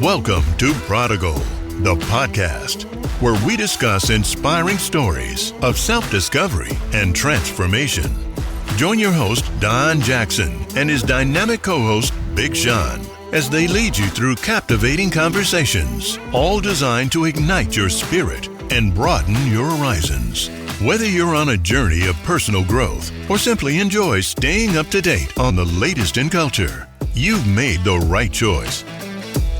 Welcome to Prodigal, the podcast, where we discuss inspiring stories of self-discovery and transformation. Join your host, Don Jackson, and his dynamic co-host, Big Sean, as they lead you through captivating conversations, all designed to ignite your spirit and broaden your horizons. Whether you're on a journey of personal growth or simply enjoy staying up to date on the latest in culture, you've made the right choice.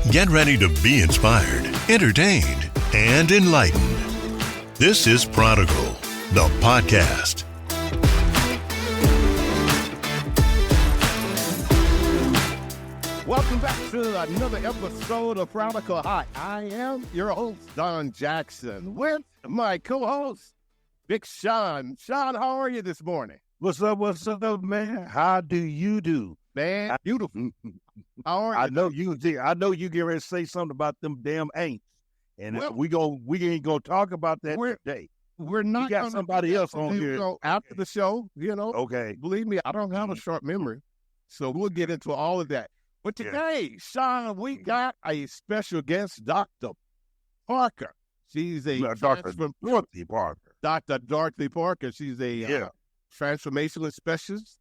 Get ready to be inspired, entertained, and enlightened. This is Prodigal, the podcast. Welcome back to another episode of Prodigal. Hi, I am your host, Don Jackson, with my co-host, Big Sean. Sean, how are you this morning? What's up, man? How do you do? Man, beautiful. How are you? I know you get ready to say something about them damn ain'ts. And we ain't gonna talk about that today. We're not. We got somebody else on here. So after the show, Okay. Believe me, I don't have a short memory. So we'll get into all of that. But today, Sean, we got a special guest, Dr. Parker. She's Dr. Dorothy Parker. Dr. Dorothy Parker. She's a transformational specialist.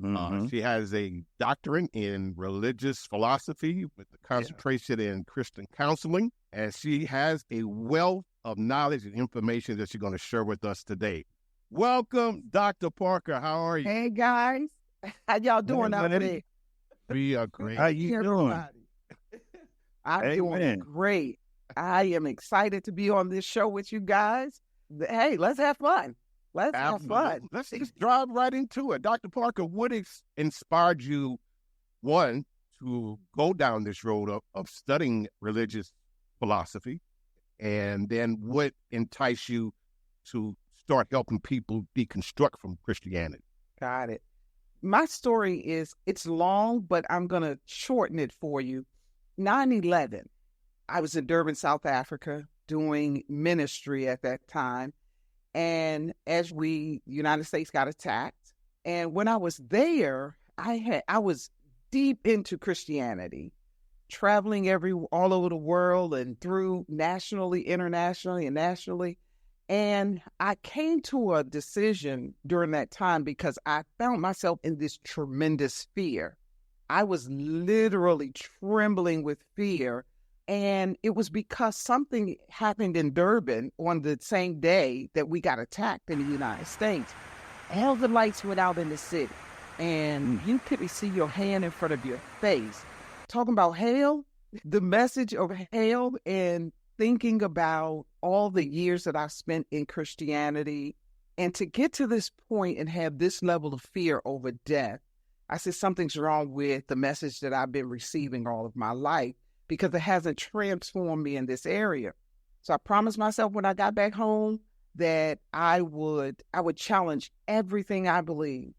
Mm-hmm. She has a doctorate in religious philosophy with a concentration in Christian counseling. And she has a wealth of knowledge and information that she's going to share with us today. Welcome, Dr. Parker. How are you? Hey, guys. How y'all doing out there? We are great. How you doing? I'm doing great. I am excited to be on this show with you guys. Hey, let's have fun. Have fun. Let's just drive right into it. Dr. Parker, what inspired you, one, to go down this road of studying religious philosophy, and then what enticed you to start helping people deconstruct from Christianity? Got it. My story it's long, but I'm going to shorten it for you. 9/11, I was in Durban, South Africa, doing ministry at that time. And as the United States got attacked, and when I was there, I was deep into Christianity, traveling all over the world and through nationally, internationally, and nationally. And I came to a decision during that time because I found myself in this tremendous fear. I was literally trembling with fear. And it was because something happened in Durban on the same day that we got attacked in the United States. All the lights went out in the city, and you couldn't see your hand in front of your face. Talking about hell, the message of hell, and thinking about all the years that I spent in Christianity, and to get to this point and have this level of fear over death, I said something's wrong with the message that I've been receiving all of my life, because it hasn't transformed me in this area. So I promised myself when I got back home that I would challenge everything I believe.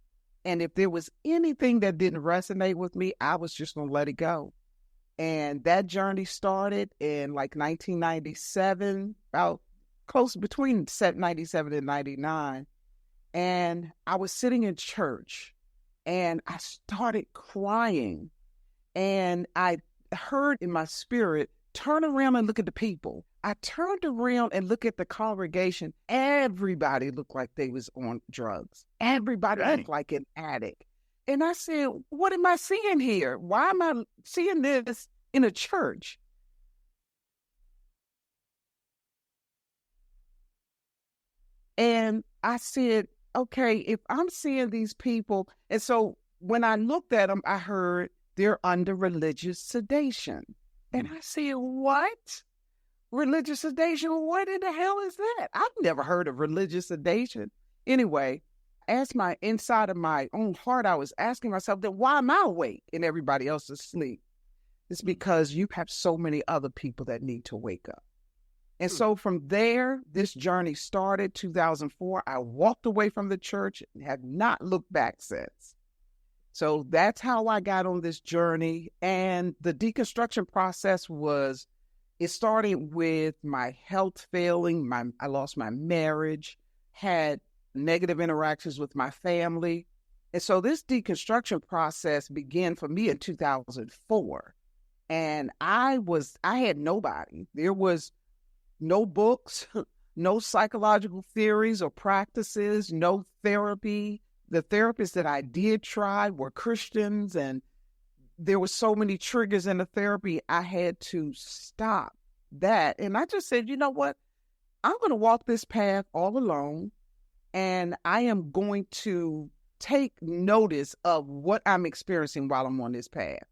And if there was anything that didn't resonate with me, I was just going to let it go. And that journey started in like 1997, about close between 97 and 99. And I was sitting in church and I started crying, and I heard in my spirit, turn around and look at the people. I turned around and looked at the congregation. Everybody looked like they was on drugs. Everybody looked like an addict. And I said, what am I seeing here? Why am I seeing this in a church? And I said, okay, if I'm seeing these people, and so when I looked at them, I heard, they're under religious sedation. And I said, what? Religious sedation? What in the hell is that? I've never heard of religious sedation. Anyway, inside of my own heart, I was asking myself, then why am I awake and everybody else is asleep? It's because you have so many other people that need to wake up. And so from there, this journey started 2004. I walked away from the church and have not looked back since. So that's how I got on this journey. And the deconstruction process it started with my health failing. I lost my marriage, had negative interactions with my family. And so this deconstruction process began for me in 2004. And I had nobody. There was no books, no psychological theories or practices, no therapy. The therapists that I did try were Christians, and there were so many triggers in the therapy. I had to stop that. And I just said, you know what? I'm going to walk this path all alone, and I am going to take notice of what I'm experiencing while I'm on this path.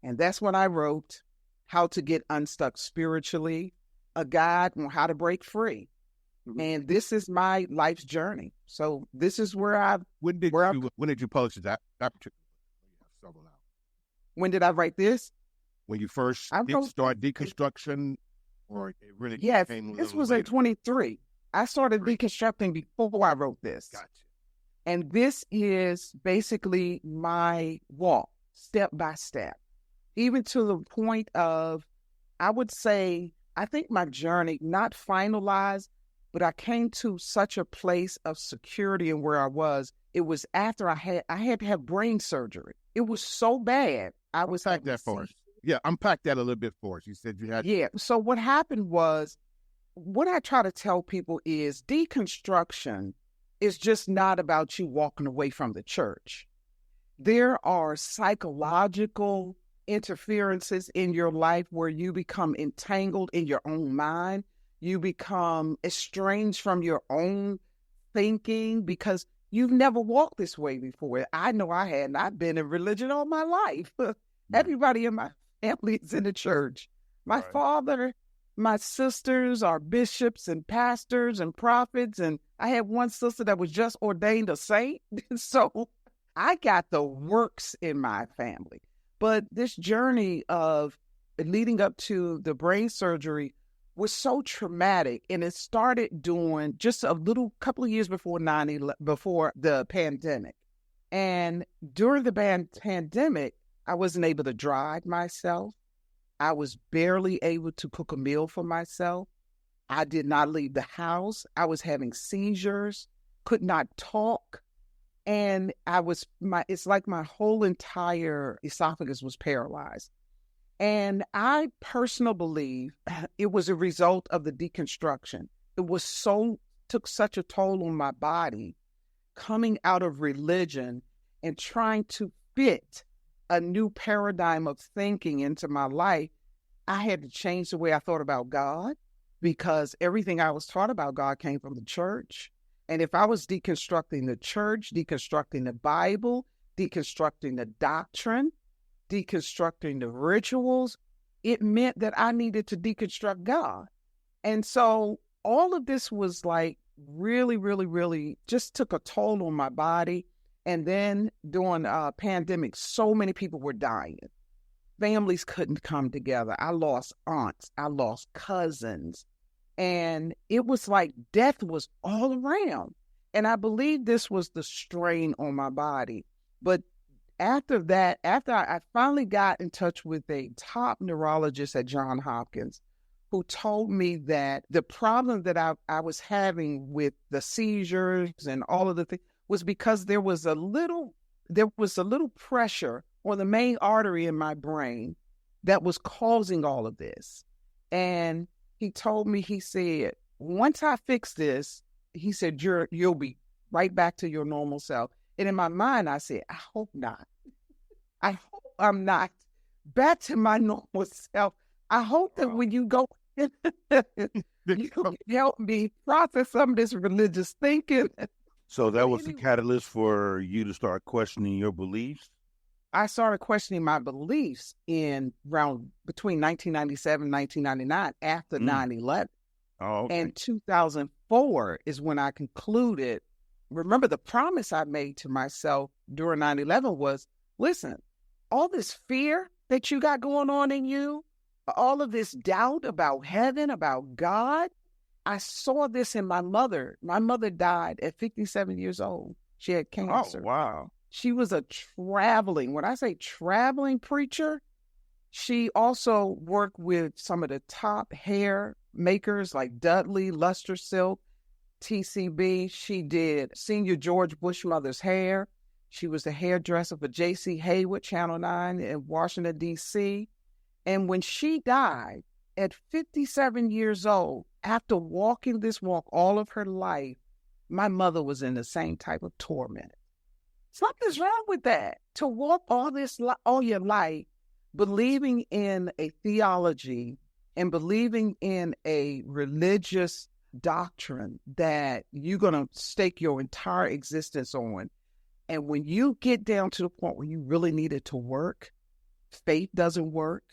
And that's when I wrote How to Get Unstuck Spiritually, a guide on how to break free. And this is my life's journey. So this is where when did you publish that particular book? When did I write this? When you first start Deconstruction, or it really yes, came this was in 23. I started Deconstructing before I wrote this. Gotcha. And this is basically my walk, step by step, even to the point of, I would say, I think my journey, not finalized, but I came to such a place of security in where I was. It was after I had to have brain surgery. It was so bad. I was unpack that for us. Yeah, unpack that a little bit for us. You said you had. Yeah. So what happened was, what I try to tell people is deconstruction is just not about you walking away from the church. There are psychological interferences in your life where you become entangled in your own mind. You become estranged from your own thinking because you've never walked this way before. I know I hadn't. I've been in religion all my life. Everybody in my family is in the church. My father, my sisters are bishops and pastors and prophets. And I had one sister that was just ordained a saint. So I got the works in my family. But this journey of leading up to the brain surgery was so traumatic, and it started doing just a little couple of years before before the pandemic. And during the pandemic, I wasn't able to drive myself. I was barely able to cook a meal for myself. I did not leave the house. I was having seizures, could not talk. And it's like my whole entire esophagus was paralyzed. And I personally believe it was a result of the deconstruction. It took such a toll on my body, coming out of religion and trying to fit a new paradigm of thinking into my life. I had to change the way I thought about God, because everything I was taught about God came from the church. And if I was deconstructing the church, deconstructing the Bible, deconstructing the doctrine, deconstructing the rituals, it meant that I needed to deconstruct God. And so all of this was like really, really, really just took a toll on my body. And then during a pandemic, so many people were dying. Families couldn't come together. I lost aunts. I lost cousins. And it was like death was all around. And I believe this was the strain on my body. But after that, after I finally got in touch with a top neurologist at Johns Hopkins, who told me that the problem that I was having with the seizures and all of the things was because there was a little pressure on the main artery in my brain that was causing all of this. And he told me, he said, once I fix this, he said, you'll be right back to your normal self. And in my mind, I said, I hope not. I hope I'm not back to my normal self. I hope that when you go, you can help me process some of this religious thinking. So that was the catalyst for you to start questioning your beliefs? I started questioning my beliefs between 1997 and 1999 after 9/11. Oh, okay. And 2004 is when I concluded. Remember, the promise I made to myself during 9/11 was, listen, all this fear that you got going on in you, all of this doubt about heaven, about God, I saw this in my mother. My mother died at 57 years old. She had cancer. Oh, wow. She was when I say traveling preacher, she also worked with some of the top hair makers like Dudley, Luster Silk, TCB. She did Senior George Bush Mother's hair. She was the hairdresser for J.C. Hayward, Channel 9 in Washington, D.C. And when she died at 57 years old, after walking this walk all of her life, my mother was in the same type of torment. Something's wrong with that. To walk all your life, believing in a theology and believing in a religious doctrine that you're going to stake your entire existence on. And when you get down to the point where you really need it to work, faith doesn't work.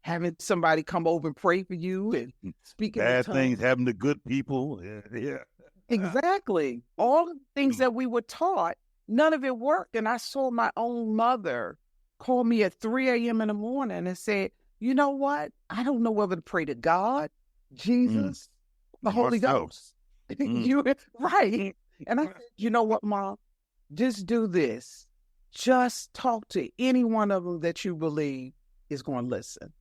Having somebody come over and pray for you and speaking bad things happen to good people. Yeah. Exactly. All the things that we were taught, none of it worked. And I saw my own mother call me at 3 a.m. in the morning and said, you know what? I don't know whether to pray to God, Jesus, the Holy Ghost. You right. And I said, you know what, Mom? Just do this. Just talk to any one of them that you believe is going to listen.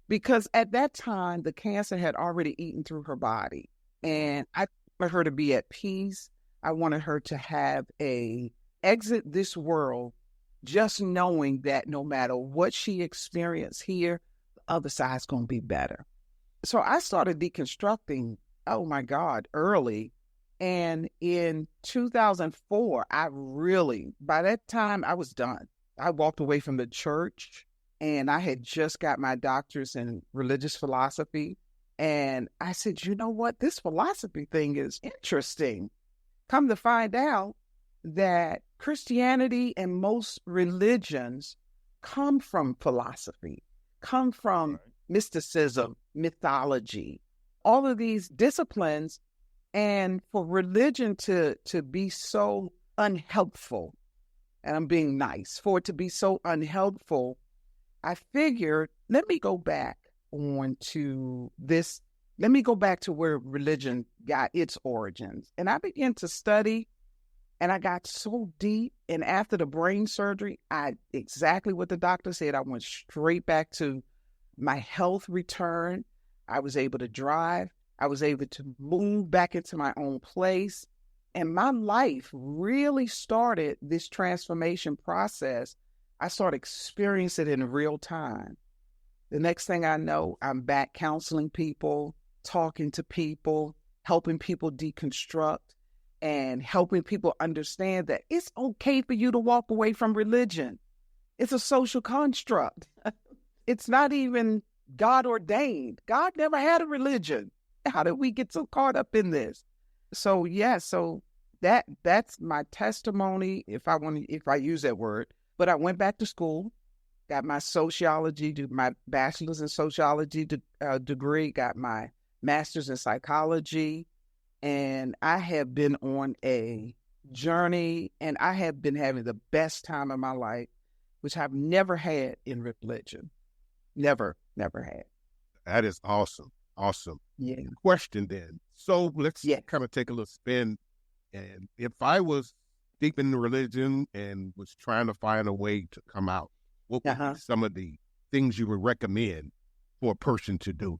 Because at that time, the cancer had already eaten through her body. And I wanted her to be at peace. I wanted her to have a exit this world, just knowing that no matter what she experienced here, the other side's going to be better. So I started deconstructing, oh my God, early. And in 2004, by that time, I was done. I walked away from the church, and I had just got my doctorate in religious philosophy. And I said, you know what? This philosophy thing is interesting. Come to find out that Christianity and most religions come from philosophy, come from mysticism, mythology, all of these disciplines. And for religion to be so unhelpful, and I'm being nice, for it to be so unhelpful, I figured, let me go back to where religion got its origins. And I began to study, and I got so deep. And after the brain surgery, exactly what the doctor said, I went straight back to my health return. I was able to drive. I was able to move back into my own place. And my life really started this transformation process. I started experiencing it in real time. The next thing I know, I'm back counseling people, talking to people, helping people deconstruct, and helping people understand that it's okay for you to walk away from religion. It's a social construct. It's not even God ordained. God never had a religion. How did we get so caught up in this? So that's my testimony, if I use that word. But I went back to school, got my my bachelor's in sociology degree, got my master's in psychology, and I have been on a journey, and I have been having the best time of my life, which I've never had in religion. Never had. That is awesome. Awesome. Yeah. Question then. So let's kind of take a little spin. And if I was deep in religion and was trying to find a way to come out, what would be some of the things you would recommend for a person to do?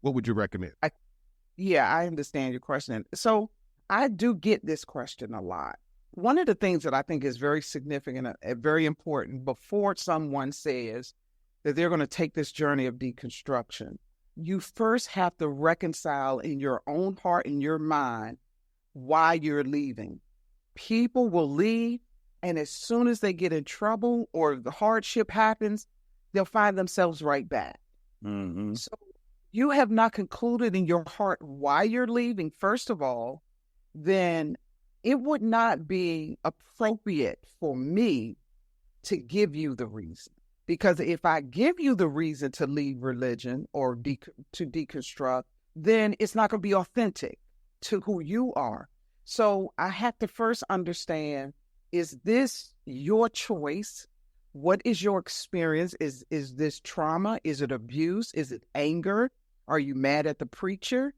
What would you recommend? I understand your question. So I do get this question a lot. One of the things that I think is very significant and very important before someone says that they're going to take this journey of deconstruction, you first have to reconcile in your own heart and your mind why you're leaving. People will leave, and as soon as they get in trouble or the hardship happens, they'll find themselves right back. Mm-hmm. So you have not concluded in your heart why you're leaving, first of all, then it would not be appropriate for me to give you the reason. Because if I give you the reason to leave religion or to deconstruct, then it's not going to be authentic to who you are. So I have to first understand, is this your choice? What is your experience? Is this trauma? Is it abuse? Is it anger? Are you mad at the preacher?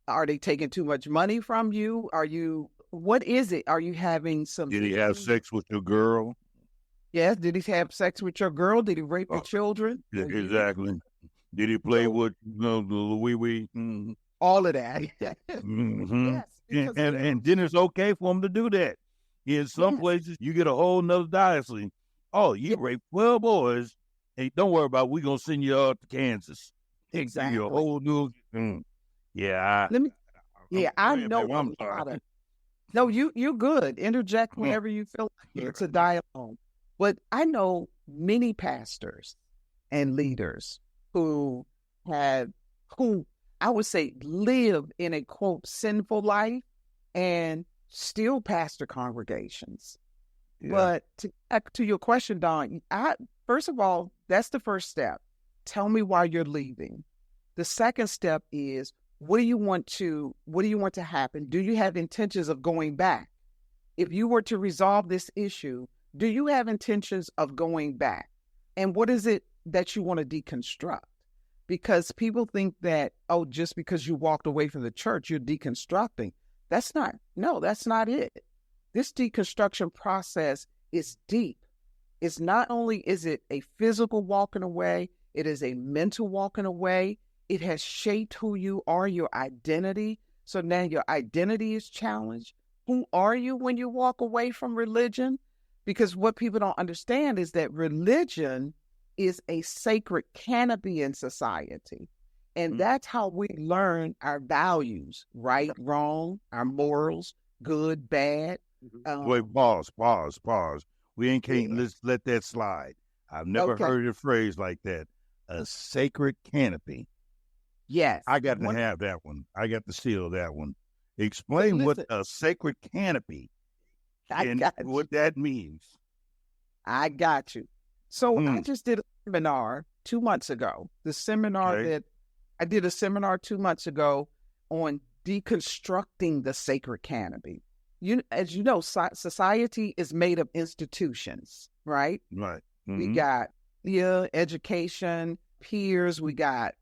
Are they taking too much money from you? What is it? Are you having some... Did he have sex with your girl? Yes. Did he have sex with your girl? Did he rape your children? Yeah, exactly. Did he play with the wee-wee? Mm-hmm. All of that. Mm-hmm. Yes. And then it's okay for him to do that. In some places, you get a whole nother diocese. Oh, you raped 12 boys. Hey, don't worry about it. We're going to send you out to Kansas. Exactly. Your whole new, yeah. I know a lot of. No, you're good. Interject whenever you feel like it. It's a dialogue. But I know many pastors and leaders who I would say live in a quote sinful life and still pastor congregations. Yeah. But to your question, Don, first of all, that's the first step. Tell me why you're leaving. The second step is, what do you want to happen? Do you have intentions of going back? If you were to resolve this issue, do you have intentions of going back? And what is it that you want to deconstruct? Because people think that, just because you walked away from the church, you're deconstructing. That's not it. This deconstruction process is deep. It's not only is it a physical walking away, it is a mental walking away. It has shaped who you are, your identity. So now your identity is challenged. Who are you when you walk away from religion? Because what people don't understand is that religion is a sacred canopy in society. And that's how we learn our values, right, wrong, our morals, good, bad. Wait, pause. We can't let that slide. I've never heard a phrase like that. A sacred canopy. Yes. I got to have that one. I got to seal that one. Explain what a sacred canopy and what that means. I got you. So I just did a seminar 2 months ago. I did a seminar 2 months ago on deconstructing the sacred canopy. As you know, society is made of institutions, right? Right. Mm-hmm. We got education, peers, we got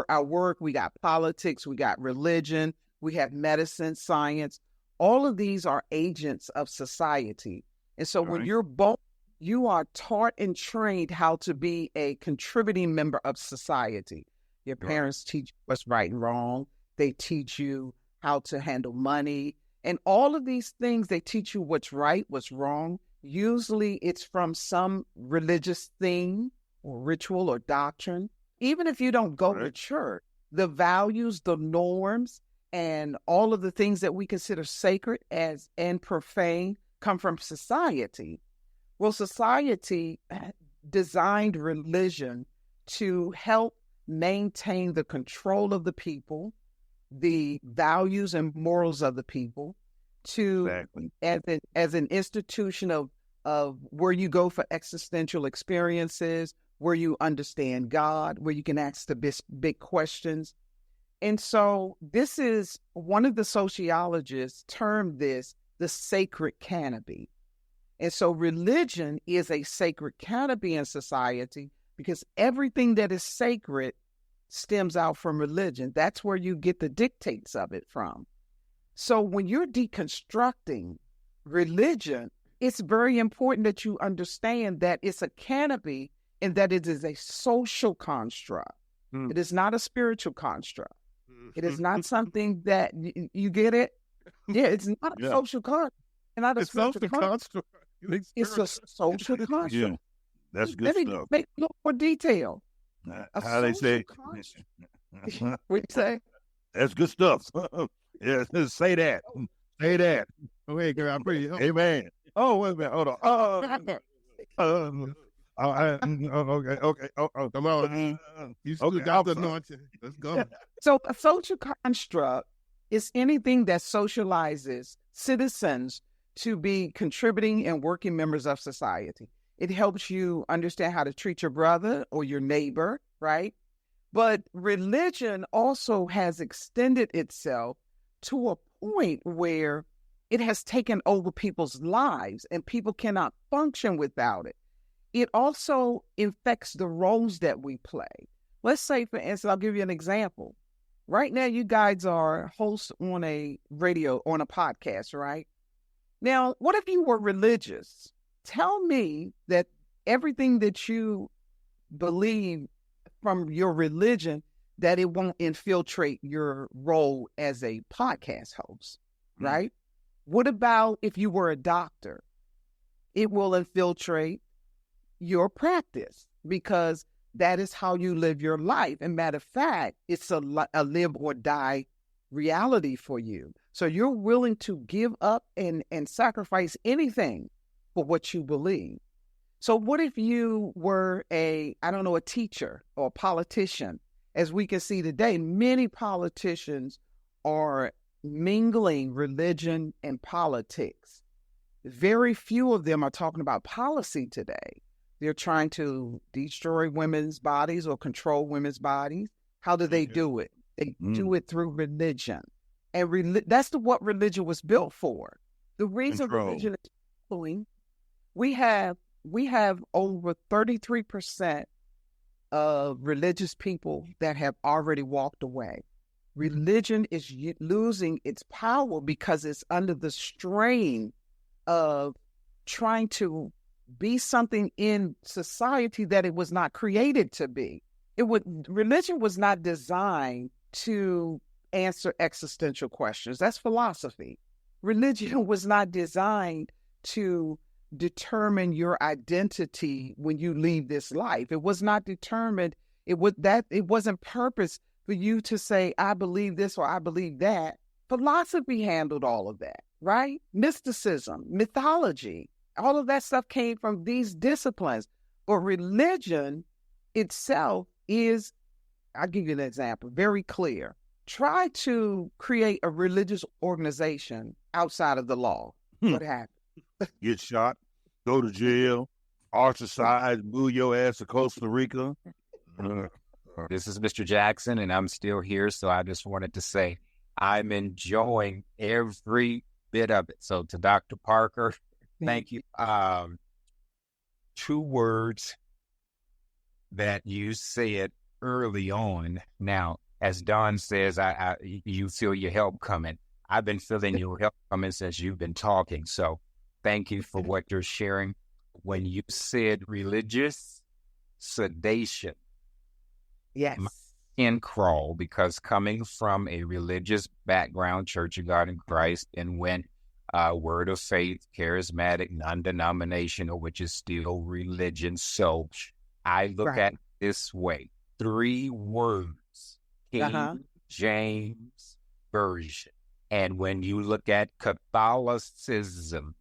our work, we got politics, we got religion, we have medicine, science. All of these are agents of society. And so when you're born, you are taught and trained how to be a contributing member of society. Your parents teach you what's right and wrong. They teach you how to handle money. And all of these things, they teach you what's right, what's wrong. Usually it's from some religious thing or ritual or doctrine. Even if you don't go to church, the values, the norms, and all of the things that we consider sacred and profane come from society. Well, society designed religion to help maintain the control of the people, the values and morals of the people, as an institution of where you go for existential experiences, where you understand God, where you can ask the big questions. And so this is one of the sociologists termed this the sacred canopy. And so religion is a sacred canopy in society because everything that is sacred stems out from religion. That's where you get the dictates of it from. So when you're deconstructing religion, it's very important that you understand that it's a canopy and that it is a social construct. It is not a spiritual construct. It is not something that you get it. Yeah, it's not a social construct. Not a spiritual construct. It's a social construct. Yeah, that's good stuff. Let me make a little more detail. How they say? What you say? That's good stuff. Yeah, say that. Say that. Oh, hey, girl, I'm pretty. Amen. Oh, wait a minute. Hold on. Okay. Come on. You still got the anointing. Let's go. So a social construct is anything that socializes citizens to be contributing and working members of society. It helps you understand how to treat your brother or your neighbor, right? But religion also has extended itself to a point where it has taken over people's lives and people cannot function without it. It also infects the roles that we play. Let's say, for instance, I'll give you an example. Right now, you guys are hosts on a podcast, right? Now, what if you were religious? Tell me that everything that you believe from your religion, that it won't infiltrate your role as a podcast host, right? What about if you were a doctor? It will infiltrate your practice. because that is how you live your life. And matter of fact, it's a live or die reality for you. So you're willing to give up and sacrifice anything for what you believe. So what if you were a teacher or a politician? As we can see today, many politicians are mingling religion and politics. Very few of them are talking about policy today. They're trying to destroy women's bodies or control women's bodies. How do they do it? They do it through religion. And that's what religion was built for. The reason religion is following, we have over 33% of religious people that have already walked away. Religion is losing its power because it's under the strain of trying to be something in society that it was not created to be. Religion was not designed to answer existential questions. That's philosophy. Religion was not designed to determine your identity when you leave this life. It was not determined. It wasn't purpose for you to say, I believe this or I believe that. Philosophy handled all of that, right? Mysticism, mythology, all of that stuff came from these disciplines. But religion itself is, I'll give you an example, very clear. Try to create a religious organization outside of the law. What happens? Get shot, go to jail, ostracized, move your ass to Costa Rica. This is Mr. Jackson, and I'm still here, so I just wanted to say I'm enjoying every bit of it. So to Dr. Parker, thank you. 2 words that you said early on. Now, as Don says, you feel your help coming. I've been feeling your help coming since you've been talking. So thank you for what you're sharing. When you said religious sedation, yes, my skin crawl, because coming from a religious background, Church of God in Christ, and went Word of Faith, charismatic, non-denominational, which is still religion. So I look at it this way: 3 words, King James Version. And when you look at Catholicism,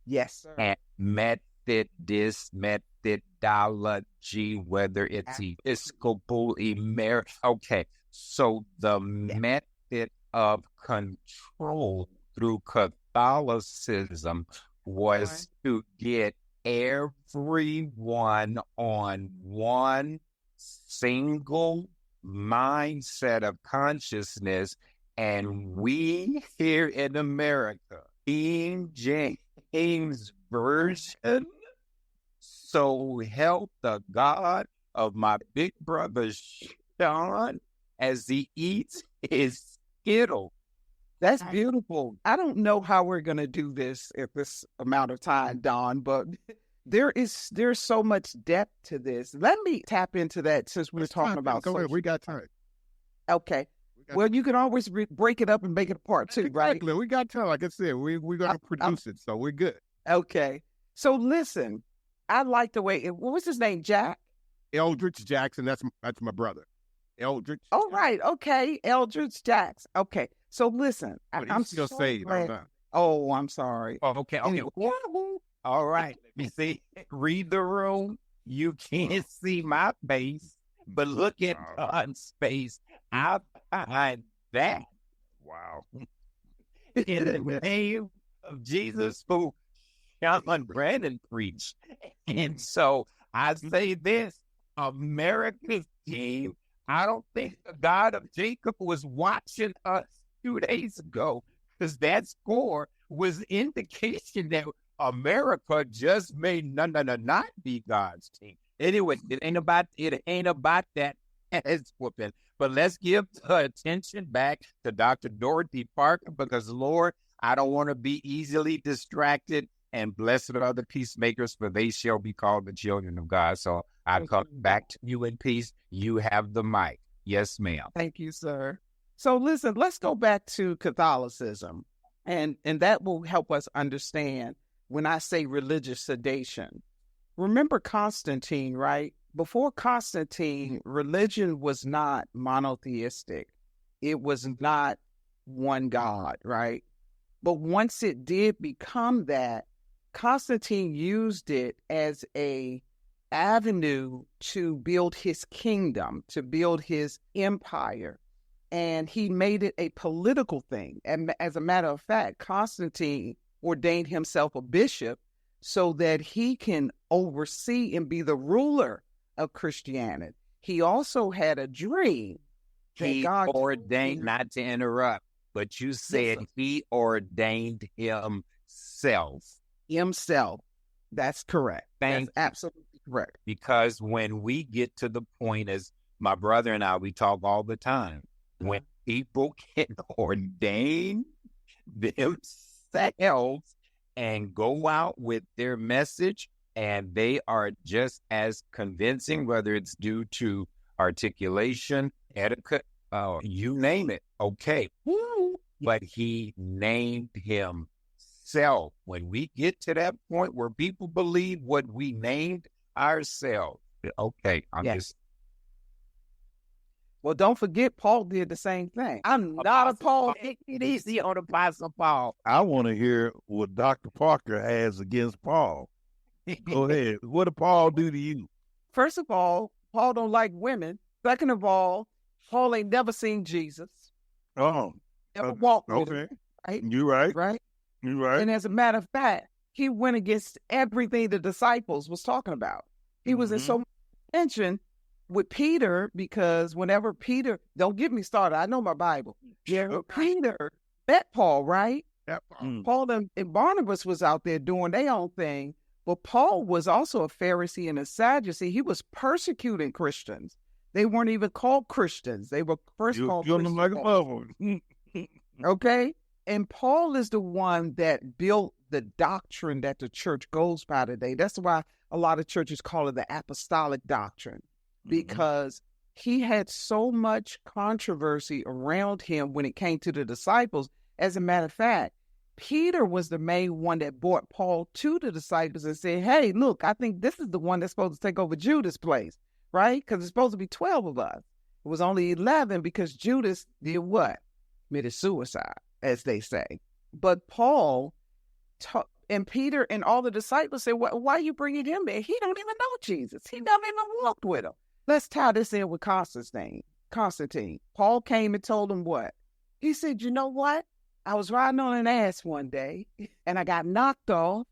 yes, sir, and Methodist, methodology, whether it's Episcopal, okay, so the method of control through Catholicism was to get everyone on one single mindset of consciousness. And we here in America, King James Version, so help the God of my big brother Sean as he eats his Skittle. That's beautiful. I don't know how we're going to do this at this amount of time, Don, but there's so much depth to this. Let me tap into that since we're talking about. Go ahead. We got time. Okay. Well, you can always break it up and make it apart too, right? Exactly. We got time. Like I said, we're going to produce it, so we're good. Okay. So listen, I like the way, what was his name, Jack? Eldridge Jackson. That's my brother. Eldridge. Oh, right. Okay. Eldridge Jackson. Okay. So listen, I'm still so saved. glad. Oh, I'm sorry. Oh, okay. All right. Let me see. Read the room. You can't see my face, but look at God's face. I find that. Wow. In the name of Jesus, who Sean Brandon preached. And so I say this, America's team, I don't think the God of Jacob was watching us 2 days ago, because that score was indication that America just may not be God's team. Anyway, it ain't about that ass whooping. But let's give the attention back to Dr. Dorothy Parker, because Lord, I don't want to be easily distracted. And blessed are the peacemakers, for they shall be called the children of God. So I come back to you in peace. You have the mic. Yes, ma'am. Thank you, sir. So listen, let's go back to Catholicism, and that will help us understand when I say religious sedation. Remember Constantine, right? before Constantine, religion was not monotheistic. It was not one God, right? But once it did become that, Constantine used it as a avenue to build his kingdom, to build his empire. And he made it a political thing. And as a matter of fact, Constantine ordained himself a bishop so that he can oversee and be the ruler of Christianity. He also had a dream. He ordained, not to interrupt, but you said he ordained himself. Himself. That's correct. That's absolutely correct. Because when we get to the point, as my brother and I, we talk all the time, when people can ordain themselves and go out with their message, and they are just as convincing, whether it's due to articulation, etiquette, you name it, okay. But he named himself. When we get to that point where people believe what we named ourselves, okay, Well, don't forget, Paul did the same thing. I'm not a Paul. Take it easy on Apostle Paul. I want to hear what Dr. Parker has against Paul. Go ahead. What did Paul do to you? First of all, Paul don't like women. Second of all, Paul ain't never seen Jesus. Oh. Never walked with him. Right? You're right. Right? You're right. And as a matter of fact, he went against everything the disciples was talking about. He was in so much tension with Peter, because whenever Peter, don't get me started, I know my Bible. Yeah, Peter met Paul, right? Paul and Barnabas was out there doing their own thing, but Paul was also a Pharisee and a Sadducee. He was persecuting Christians. They weren't even called Christians. They were first called Christians. Like a lover. Okay? And Paul is the one that built the doctrine that the church goes by today. That's why a lot of churches call it the apostolic doctrine, because he had so much controversy around him when it came to the disciples. As a matter of fact, Peter was the main one that brought Paul to the disciples and said, hey, look, I think this is the one that's supposed to take over Judas' place, right? Because it's supposed to be 12 of us. It was only 11 because Judas did what? Committed suicide, as they say. But Paul and Peter and all the disciples said, why are you bringing him in? He don't even know Jesus. He never even walked with him. Let's tie this in with Constantine. Paul came and told him what? He said, you know what? I was riding on an ass one day and I got knocked off.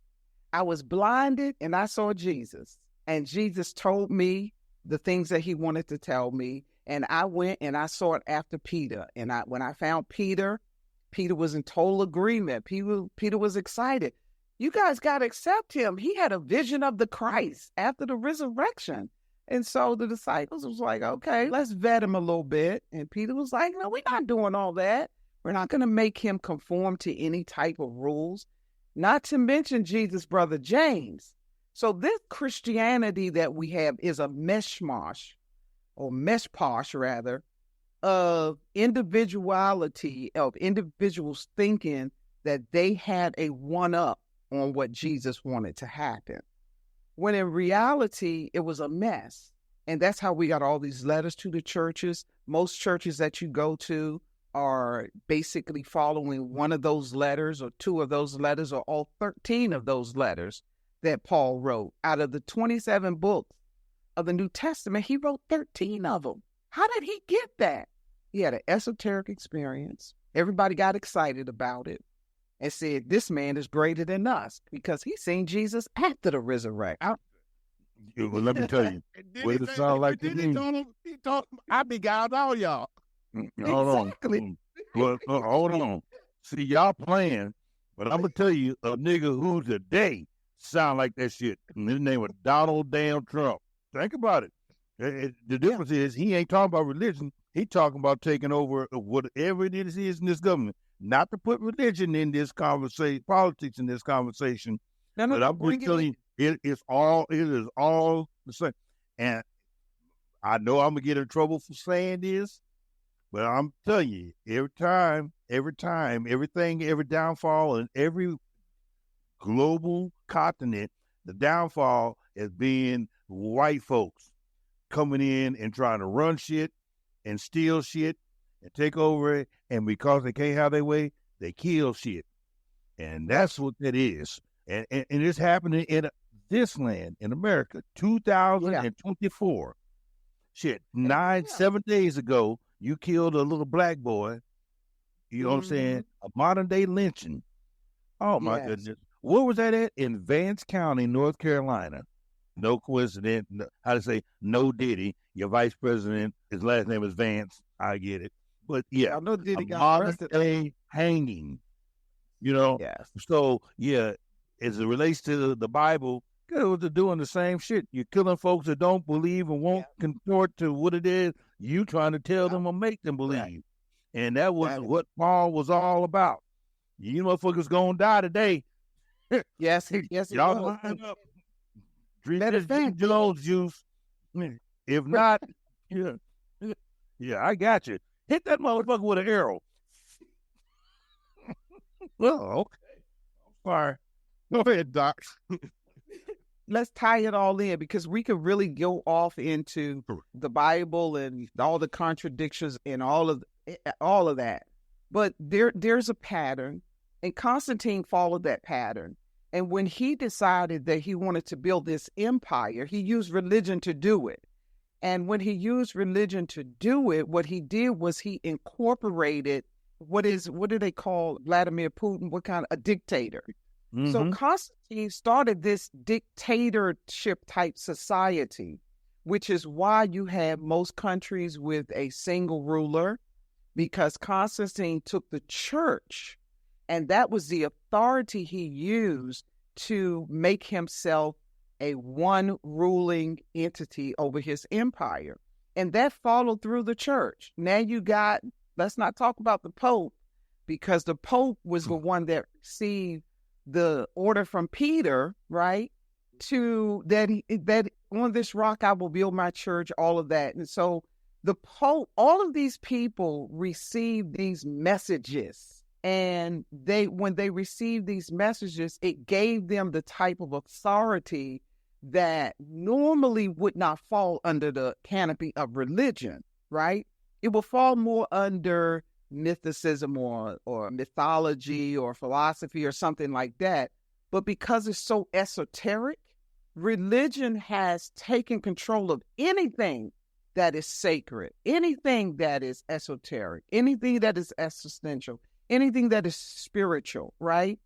I was blinded and I saw Jesus. And Jesus told me the things that he wanted to tell me. And I went and I sought after Peter. And when I found Peter, Peter was in total agreement. Peter was excited. You guys got to accept him. He had a vision of the Christ after the resurrection. And so the disciples was like, okay, let's vet him a little bit. And Peter was like, no, we're not doing all that. We're not going to make him conform to any type of rules, not to mention Jesus' brother James. So this Christianity that we have is a meshposh rather, of individuality, of individuals thinking that they had a one-up on what Jesus wanted to happen, when in reality, it was a mess. And that's how we got all these letters to the churches. Most churches that you go to are basically following one of those letters or two of those letters or all 13 of those letters that Paul wrote. Out of the 27 books of the New Testament, he wrote 13 of them. How did he get that? He had an esoteric experience. Everybody got excited about it and said, this man is greater than us because he's seen Jesus after the resurrection. Well, let me tell you, what it sound like to me. He told him, I beguiled all y'all. Hold on. Well, hold on. See, y'all playing, but I'm going to tell you, a nigga who today sound like that shit. And his name was Donald Damn Trump. Think about it. The difference is he ain't talking about religion. He talking about taking over whatever it is in this government. Not to put religion in this conversation, politics in this conversation. But I'm just telling you, it is all the same. And I know I'm going to get in trouble for saying this, but I'm telling you, every time, everything, every downfall in every global continent, the downfall is being white folks. coming in and trying to run shit and steal shit and take over it. And because they can't have their way, they kill shit. And that's what that is. And it's happening in this land, in America, 2024. Shit, 7 days ago, you killed a little black boy. You know what I'm saying? A modern day lynching. Oh, my goodness. Where was that at? In Vance County, North Carolina. No coincidence. How to say, no Diddy. Your vice president, his last name is Vance. I get it. But yeah, I know Diddy got modern arrested. day hanging. You know? Yes. So, yeah, as it relates to the Bible, they're doing the same shit. You're killing folks that don't believe and won't contort to what it is you trying to tell them or make them believe. Right. And that was what Paul was all about. You motherfuckers gonna die today. Yes. Y'all line up. Drink this Jones juice. If not, I got you. Hit that motherfucker with an arrow. Well, okay. Sorry. Go ahead, Doc. Let's tie it all in, because we could really go off into the Bible and all the contradictions and all of that. But there's a pattern, and Constantine followed that pattern. And when he decided that he wanted to build this empire, he used religion to do it. And when he used religion to do it, what he did was he incorporated what do they call Vladimir Putin? What kind of a dictator? Mm-hmm. So Constantine started this dictatorship type society, which is why you have most countries with a single ruler, because Constantine took the church, and that was the authority he used to make himself a one ruling entity over his empire. And that followed through the church. Now you got, let's not talk about the Pope, because the Pope was the one that received the order from Peter, right? To that on this rock I will build my church, all of that. And so the Pope, all of these people received these messages, and when they received these messages, it gave them the type of authority that normally would not fall under the canopy of religion, right? It will fall more under mythicism or mythology or philosophy or something like that. But because it's so esoteric, religion has taken control of anything that is sacred, anything that is esoteric, anything that is existential, anything that is spiritual, right?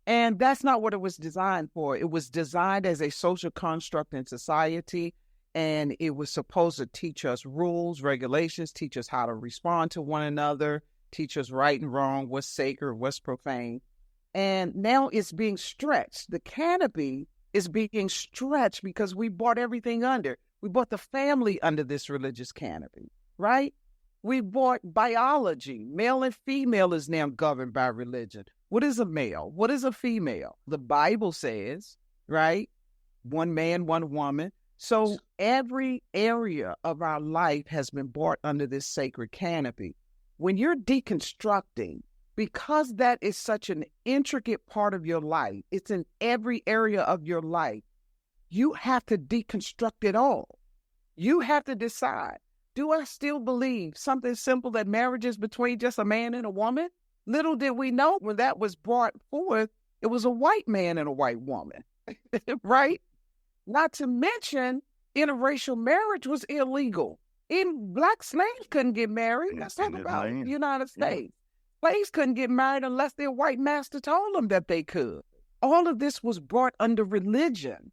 And that's not what it was designed for. It was designed as a social construct in society, and it was supposed to teach us rules, regulations, teach us how to respond to one another, teach us right and wrong, what's sacred, what's profane. And now it's being stretched. The canopy is being stretched because we brought everything under. We brought the family under this religious canopy, right? We brought biology. Male and female is now governed by religion. What is a male? What is a female? The Bible says, right? One man, one woman. So every area of our life has been brought under this sacred canopy. When you're deconstructing, because that is such an intricate part of your life, it's in every area of your life, you have to deconstruct it all. You have to decide, do I still believe something simple that marriage is between just a man and a woman? Little did we know when that was brought forth, it was a white man and a white woman, right? Not to mention, interracial marriage was illegal. Even black slaves couldn't get married. Let's talk about the United States. Slaves couldn't get married unless their white master told them that they could. All of this was brought under religion,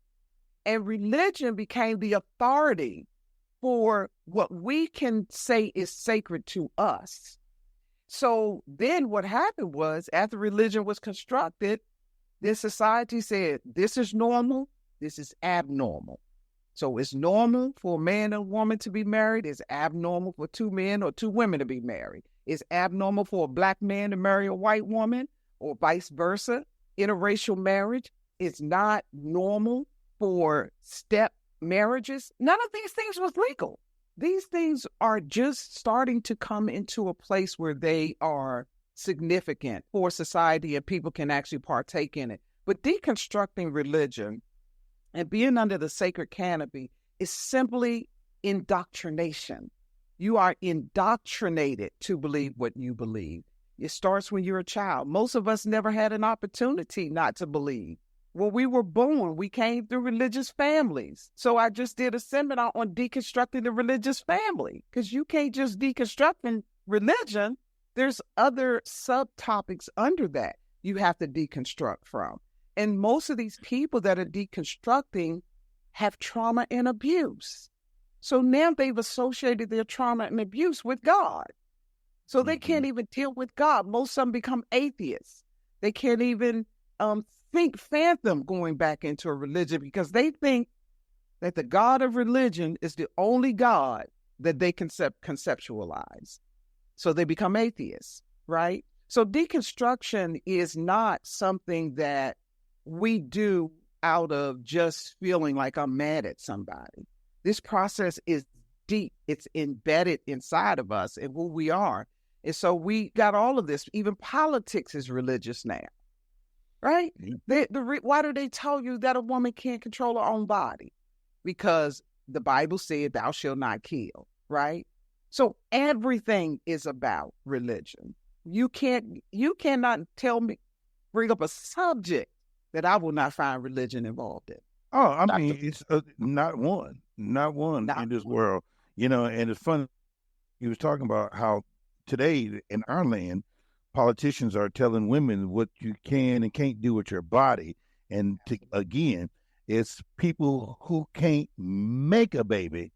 and religion became the authority for what we can say is sacred to us. So then what happened was, after religion was constructed, this society said, this is normal, this is abnormal. So it's normal for a man and a woman to be married. It's abnormal for two men or two women to be married. It's abnormal for a black man to marry a white woman, or vice versa. Interracial marriage is not normal for step marriages. None of these things was legal. These things are just starting to come into a place where they are significant for society and people can actually partake in it. But deconstructing religion and being under the sacred canopy is simply indoctrination. You are indoctrinated to believe what you believe. It starts when you're a child. Most of us never had an opportunity not to believe. When we were born, we came through religious families. So I just did a seminar on deconstructing the religious family, because you can't just deconstruct in religion. There's other subtopics under that you have to deconstruct from. And most of these people that are deconstructing have trauma and abuse. So now they've associated their trauma and abuse with God. So they can't even deal with God. Most of them become atheists. They can't even fathom going back into a religion, because they think that the God of religion is the only God that they conceptualize. So they become atheists, right? So deconstruction is not something that we do out of just feeling like I'm mad at somebody. This process is deep. It's embedded inside of us and who we are. And so we got all of this. Even politics is religious now, right? Why do they tell you that a woman can't control her own body? Because the Bible said, thou shalt not kill, right? So everything is about religion. You cannot bring up a subject that I will not find religion involved in. Oh, I mean, it's not one in this world, and it's funny. He was talking about how today in our land, politicians are telling women what you can and can't do with your body. And again, it's people who can't make a baby,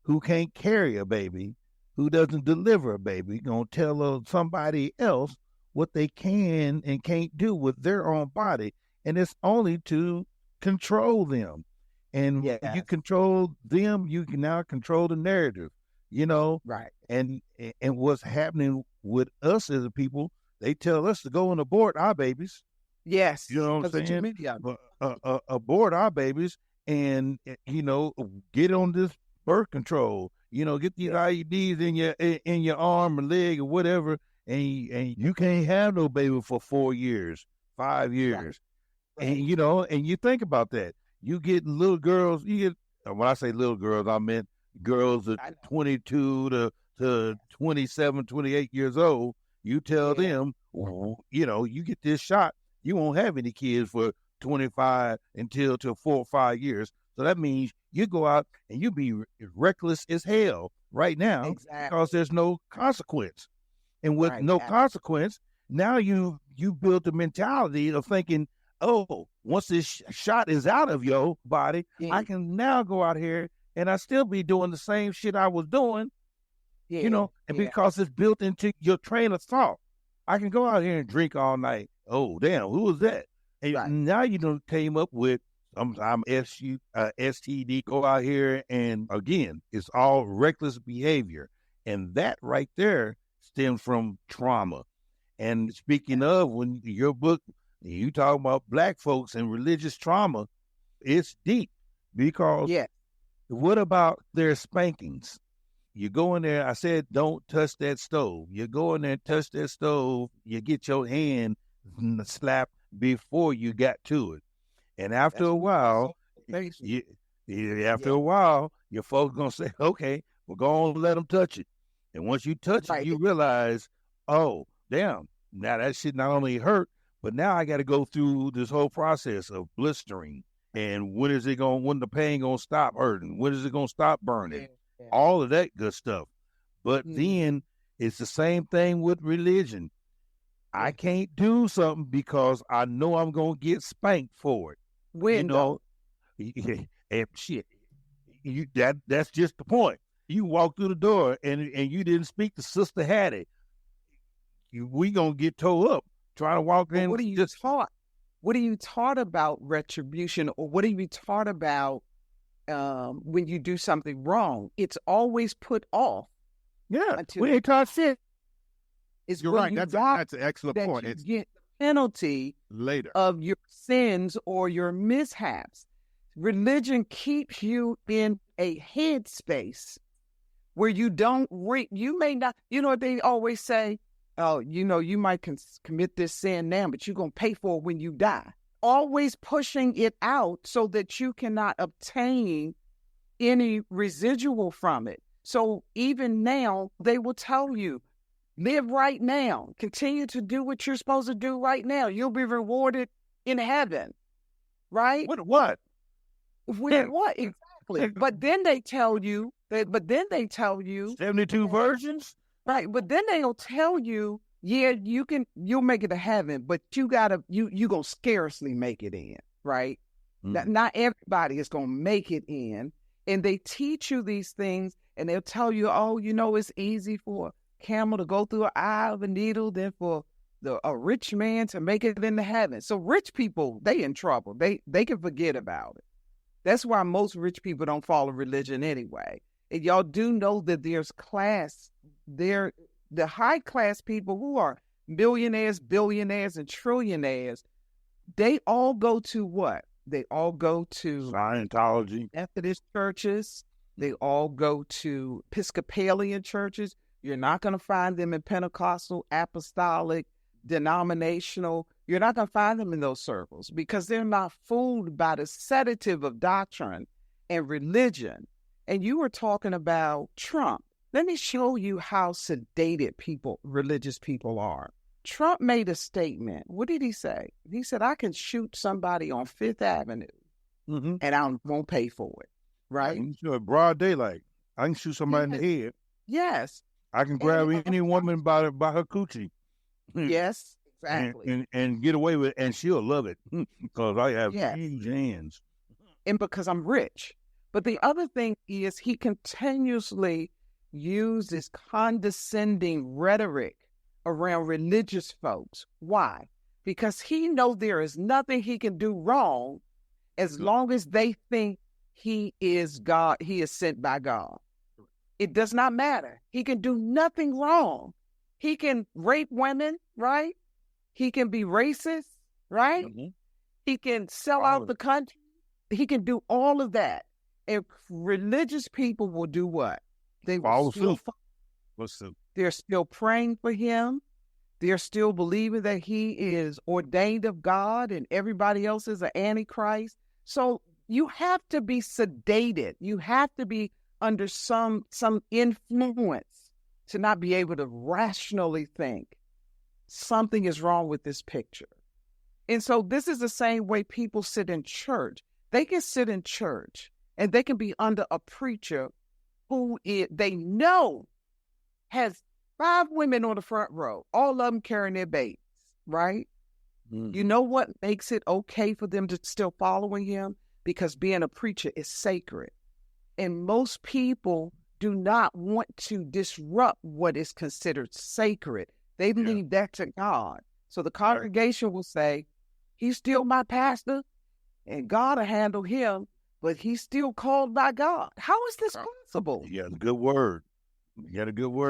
who can't carry a baby, who doesn't deliver a baby, going to tell somebody else what they can and can't do with their own body. And it's only to control them. And when you control them, you can now control the narrative, Right. And what's happening with us as a people, they tell us to go and abort our babies. Yes. You know what I'm saying? Abort our babies and, get on this birth control, get these IUDs in your arm or leg or whatever. And you can't have no baby for 4 years, 5 years. Right. And, and you think about that. You get little girls, when I say little girls, I meant girls at 22 to 27, 28 years old. You tell them, you get this shot, you won't have any kids for 25 until 4 or 5 years. So that means you go out and you be reckless as hell right now because there's no consequence. And with no consequence, now you build the mentality of thinking, oh, once this shot is out of your body, I can now go out here and I still be doing the same shit I was doing, because it's built into your train of thought. I can go out here and drink all night. Oh, damn, who was that? And now you done came up with, I'm STD, go out here, and again, it's all reckless behavior. And that right there stems from trauma. And speaking of, when your book, you talk about Black folks and religious trauma, it's deep because what about their spankings? You go in there, I said, don't touch that stove. You go in there and touch that stove, you get your hand slapped before you got to it. And after a while, your folks going to say, okay, we're going to let them touch it. And once you touch it, you realize, oh, damn, now that shit not only hurt, but now I got to go through this whole process of blistering. And when the pain going to stop hurting? When is it going to stop burning? All of that good stuff. But then it's the same thing with religion. I can't do something because I know I'm going to get spanked for it. And shit, that's just the point. You walk through the door and you didn't speak to Sister Hattie. We going to get towed up trying to walk in. What are you taught? What are you taught about retribution, or what are you taught about when you do something wrong? It's always put off. Yeah, we ain't taught shit. You're right. That's an excellent point. You get the penalty later of your sins or your mishaps. Religion keeps you in a headspace where you you may not, what they always say, oh, you might commit this sin now, but you're going to pay for it when you die. Always pushing it out so that you cannot obtain any residual from it. So even now, they will tell you, live right now. Continue to do what you're supposed to do right now. You'll be rewarded in heaven, right? What? With what exactly? But then they tell you 72 versions? right? But then they'll tell you, yeah, you'll make it to heaven, but you gonna scarcely make it in, right? Not everybody is gonna make it in, and they teach you these things, and they'll tell you, oh, it's easy for a camel to go through an eye of a needle than for a rich man to make it into heaven. So rich people, they in trouble. They can forget about it. That's why most rich people don't follow religion anyway. And y'all do know that there's class. The high class people who are millionaires, billionaires, and trillionaires, they all go to what? They all go to Scientology, Methodist churches. They all go to Episcopalian churches. You're not going to find them in Pentecostal, apostolic, denominational. You're not going to find them in those circles because they're not fooled by the sedative of doctrine and religion. And you were talking about Trump. Let me show you how sedated religious people are. Trump made a statement. What did he say? He said, I can shoot somebody on Fifth Avenue and I won't pay for it. Right? Broad daylight. I can shoot somebody in the head. Yes. I can grab any woman by her coochie. Yes, exactly. And get away with it, and she'll love it because I have huge hands. And because I'm rich. But the other thing is he continuously uses condescending rhetoric around religious folks. Why? Because he knows there is nothing he can do wrong as long as they think he is God, he is sent by God. It does not matter. He can do nothing wrong. He can rape women, right? He can be racist, right? He can sell out the country. He can do all of that. And religious people will do what? They will They're still praying for him. They're still believing that he is ordained of God and everybody else is an antichrist. So you have to be sedated. You have to be under some influence to not be able to rationally think something is wrong with this picture. And so this is the same way people sit in church. They can sit in church and they can be under a preacher who they know has 5 women on the front row, all of them carrying their babies, right? You know what makes it okay for them to still following him? Because being a preacher is sacred. And most people do not want to disrupt what is considered sacred. They leave that to God. So the congregation will say, he's still my pastor, and God will handle him, but he's still called by God. How is this possible? You got a good word.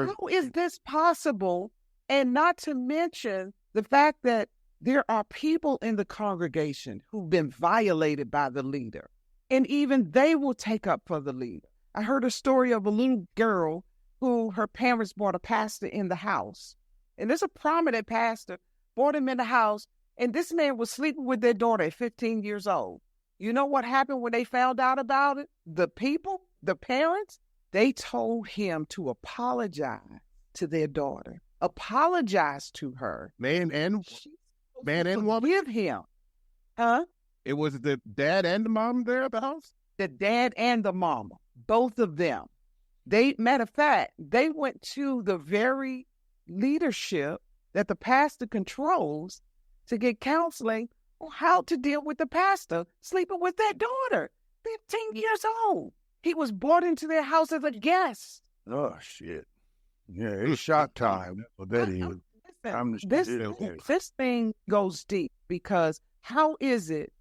How is this possible? And not to mention the fact that there are people in the congregation who've been violated by the leader, and even they will take up for the leader. I heard a story of a little girl who her parents brought a pastor in the house. And there's a prominent pastor, brought him in the house, and this man was sleeping with their daughter at 15 years old. You know what happened when they found out about it? The parents, they told him to apologize to their daughter. Apologize to her. Man and woman? Forgive him. Huh? It was the dad and the mom there at the house? The dad and the mama, both of them. Matter of fact, they went to the very leadership that the pastor controls to get counseling on how to deal with the pastor sleeping with their daughter, 15 years old. He was brought into their house as a guest. Oh, shit. Yeah, it's shot time. Well, that is. This thing goes deep because how is it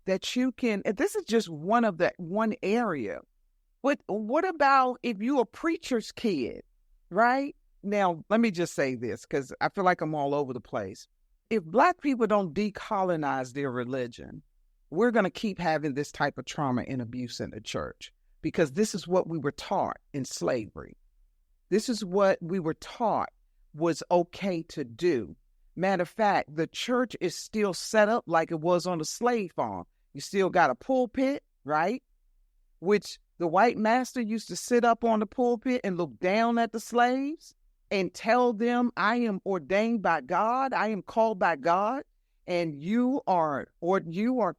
that you can, and this is just one area. What about if you're a preacher's kid, right? Now, let me just say this because I feel like I'm all over the place. If Black people don't decolonize their religion, we're going to keep having this type of trauma and abuse in the church because this is what we were taught in slavery. This is what we were taught was okay to do. Matter of fact, the church is still set up like it was on the slave farm. You still got a pulpit, right? Which The white master used to sit up on the pulpit and look down at the slaves and tell them, I am ordained by God, I am called by God, and you are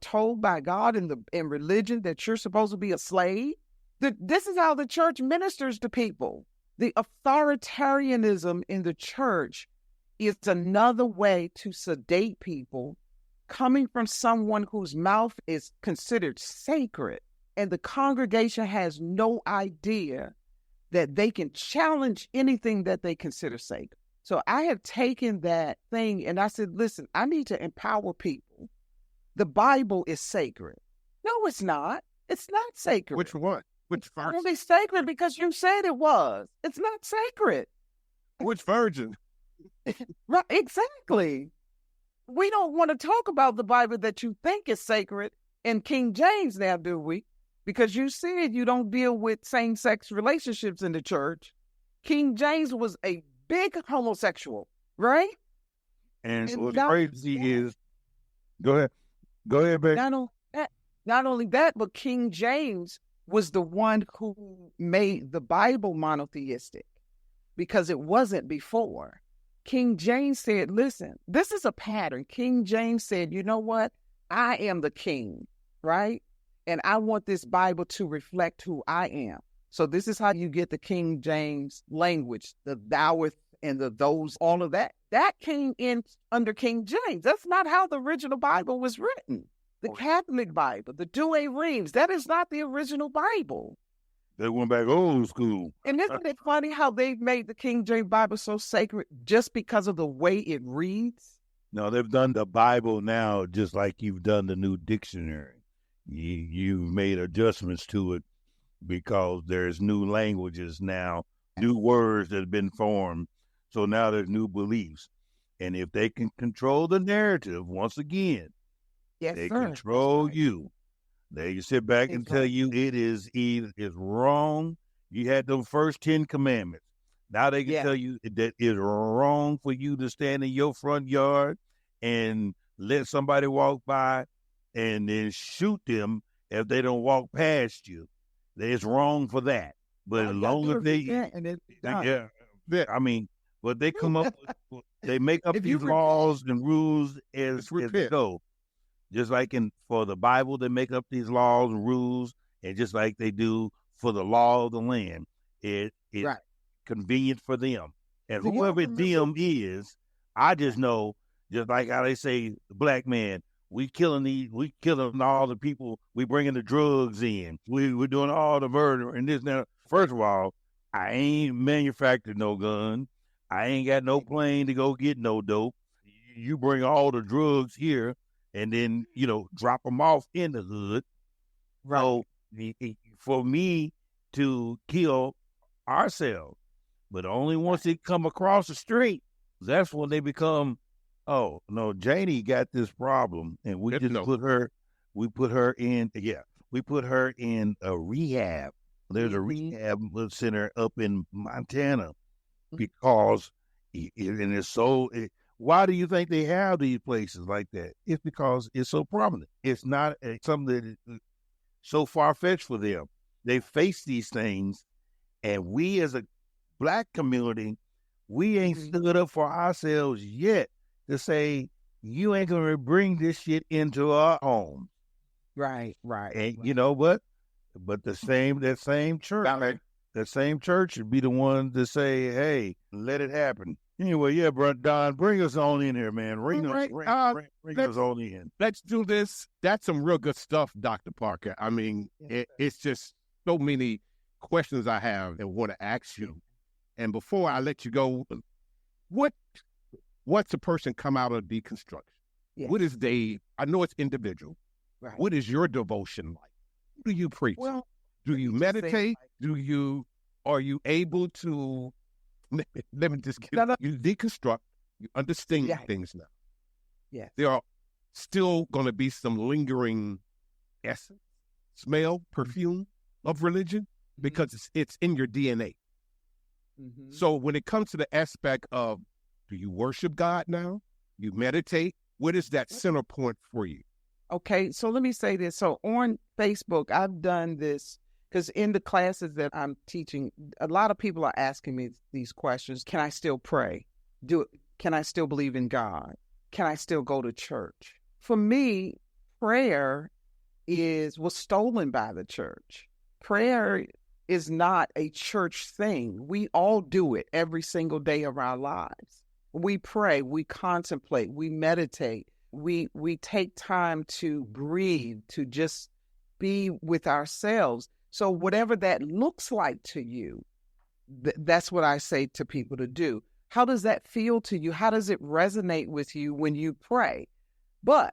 told by God in religion that you're supposed to be a slave. This is how the church ministers to people. The authoritarianism in the church is another way to sedate people, coming from someone whose mouth is considered sacred, and the congregation has no idea that they can challenge anything that they consider sacred. So I have taken that thing and I said, listen, I need to empower people. The Bible is sacred. No, it's not. It's not sacred. Which one? Which It's verse? only sacred because you said it was. It's not sacred. Which virgin? Right, exactly. We don't want to talk about the Bible that you think is sacred in King James now, do we? Because you said you don't deal with same-sex relationships in the church. King James was a big homosexual, right? And And what's not- crazy is, go ahead, babe. Not only that, but King James was the one who made the Bible monotheistic because it wasn't before. King James said, listen, this is a pattern. King James said, you know what? I am the king, right? And I want this Bible to reflect who I am. So this is how you get the King James language, the thoueth and the those, all of that. That came in under King James. That's not how the original Bible was written. The Catholic Bible, the Douay Rheims, that is not the original Bible. They went back old school. And isn't it funny how they've made the King James Bible so sacred just because of the way it reads? No, they've done the Bible now just like you've done the new dictionary. You've made adjustments to it because there's new languages now, new words that have been formed. So now there's new beliefs. And if they can control the narrative, once again, Yes, they sir. control you. They sit back and tell you it is wrong. You had those first 10 commandments. Now they can tell you that it's wrong for you to stand in your front yard and let somebody walk by and then shoot them if they don't walk past you. It's wrong for that. But as long as I mean, but they come up, they make up these laws and rules as they go. Just like for the Bible, they make up these laws and rules, and just like they do for the law of the land, it's convenient for them. And whoever them is, I just know, just like how they say, black man, we killing all the people, we bringing the drugs in, we're doing all the murder and this now. First of all, I ain't manufactured no gun, I ain't got no plane to go get no dope. You bring all the drugs here, and then, drop them off in the hood. Right. So for me to kill ourselves, but only once they come across the street, that's when they become, oh, no, Janie got this problem. And we put her in a rehab. There's a rehab center up in Montana because, and it's so... Why do you think they have these places like that? It's because it's so prominent. It's not something that is so far-fetched for them. They face these things, and we as a black community, we ain't stood up for ourselves yet to say, you ain't going to bring this shit into our home. Right. And you know what? But that same church should be the one to say, hey, let it happen. Anyway, bro, Don, bring us on in here, man. Bring us on in. Let's do this. That's some real good stuff, Dr. Parker. I mean, it's just so many questions I have and want to ask you. And before I let you go, what's a person come out of deconstruction? Yes. What is I know it's individual. Right. What is your devotion like? What do you preach? Well, do you meditate? Are you able to... Let me just get you deconstruct, you understand things now. Yes. There are still going to be some lingering essence, smell, perfume of religion because it's in your DNA. Mm-hmm. So when it comes to the aspect of, do you worship God now? You meditate? What is that center point for you? Okay, so let me say this. So on Facebook, I've done this Because in the classes that I'm teaching, a lot of people are asking me these questions. Can I still pray? Can I still believe in God? Can I still go to church? For me, prayer was stolen by the church. Prayer is not a church thing. We all do it every single day of our lives. We pray, we contemplate, we meditate, we take time to breathe, to just be with ourselves. So whatever that looks like to you, that's what I say to people to do. How does that feel to you? How does it resonate with you when you pray? But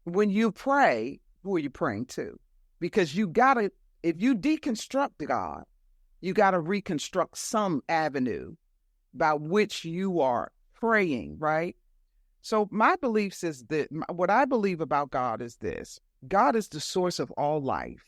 when you pray, who are you praying to? Because if you deconstruct God, you got to reconstruct some avenue by which you are praying, right? So my beliefs is that what I believe about God is this: God is the source of all life.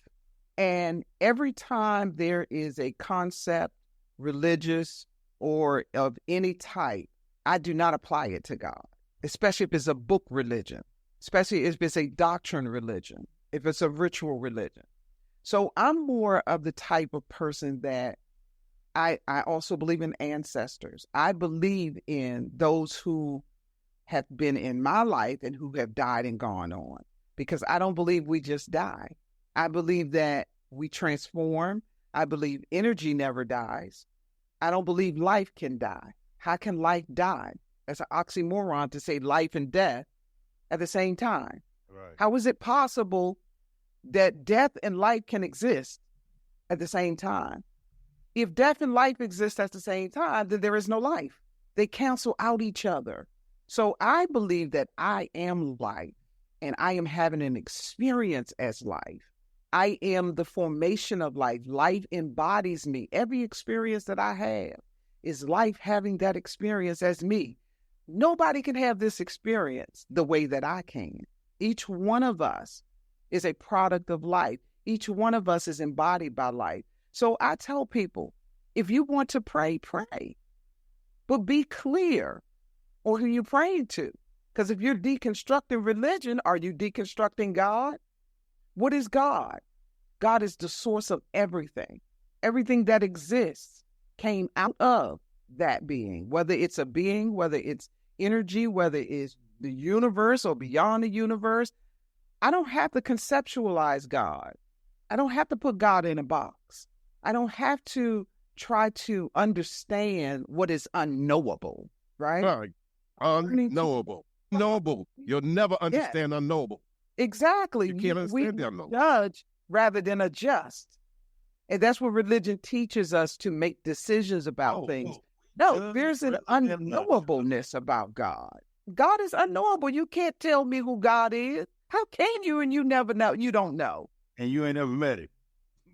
And every time there is a concept, religious or of any type, I do not apply it to God, especially if it's a book religion, especially if it's a doctrine religion, if it's a ritual religion. So I'm more of the type of person that I also believe in ancestors. I believe in those who have been in my life and who have died and gone on, because I don't believe we just die. I believe that we transform. I believe energy never dies. I don't believe life can die. How can life die? That's an oxymoron to say life and death at the same time. Right. How is it possible that death and life can exist at the same time? If death and life exist at the same time, then there is no life. They cancel out each other. So I believe that I am life, and I am having an experience as life. I am the formation of life. Life embodies me. Every experience that I have is life having that experience as me. Nobody can have this experience the way that I can. Each one of us is a product of life. Each one of us is embodied by life. So I tell people, if you want to pray, pray. But be clear on who you're praying to. Because if you're deconstructing religion, are you deconstructing God? What is God? God is the source of everything. Everything that exists came out of that being, whether it's a being, whether it's energy, whether it's the universe or beyond the universe. I don't have to conceptualize God. I don't have to put God in a box. I don't have to try to understand what is unknowable, right? Right. Unknowable. Knowable. You'll never understand unknowable. Exactly. You can't understand the We unknowable. judge rather than adjust. And that's what religion teaches us, to make decisions about things. No, there's an unknowableness about God. God is unknowable. You can't tell me who God is. How can you? And you never know. You don't know. And you ain't never met him.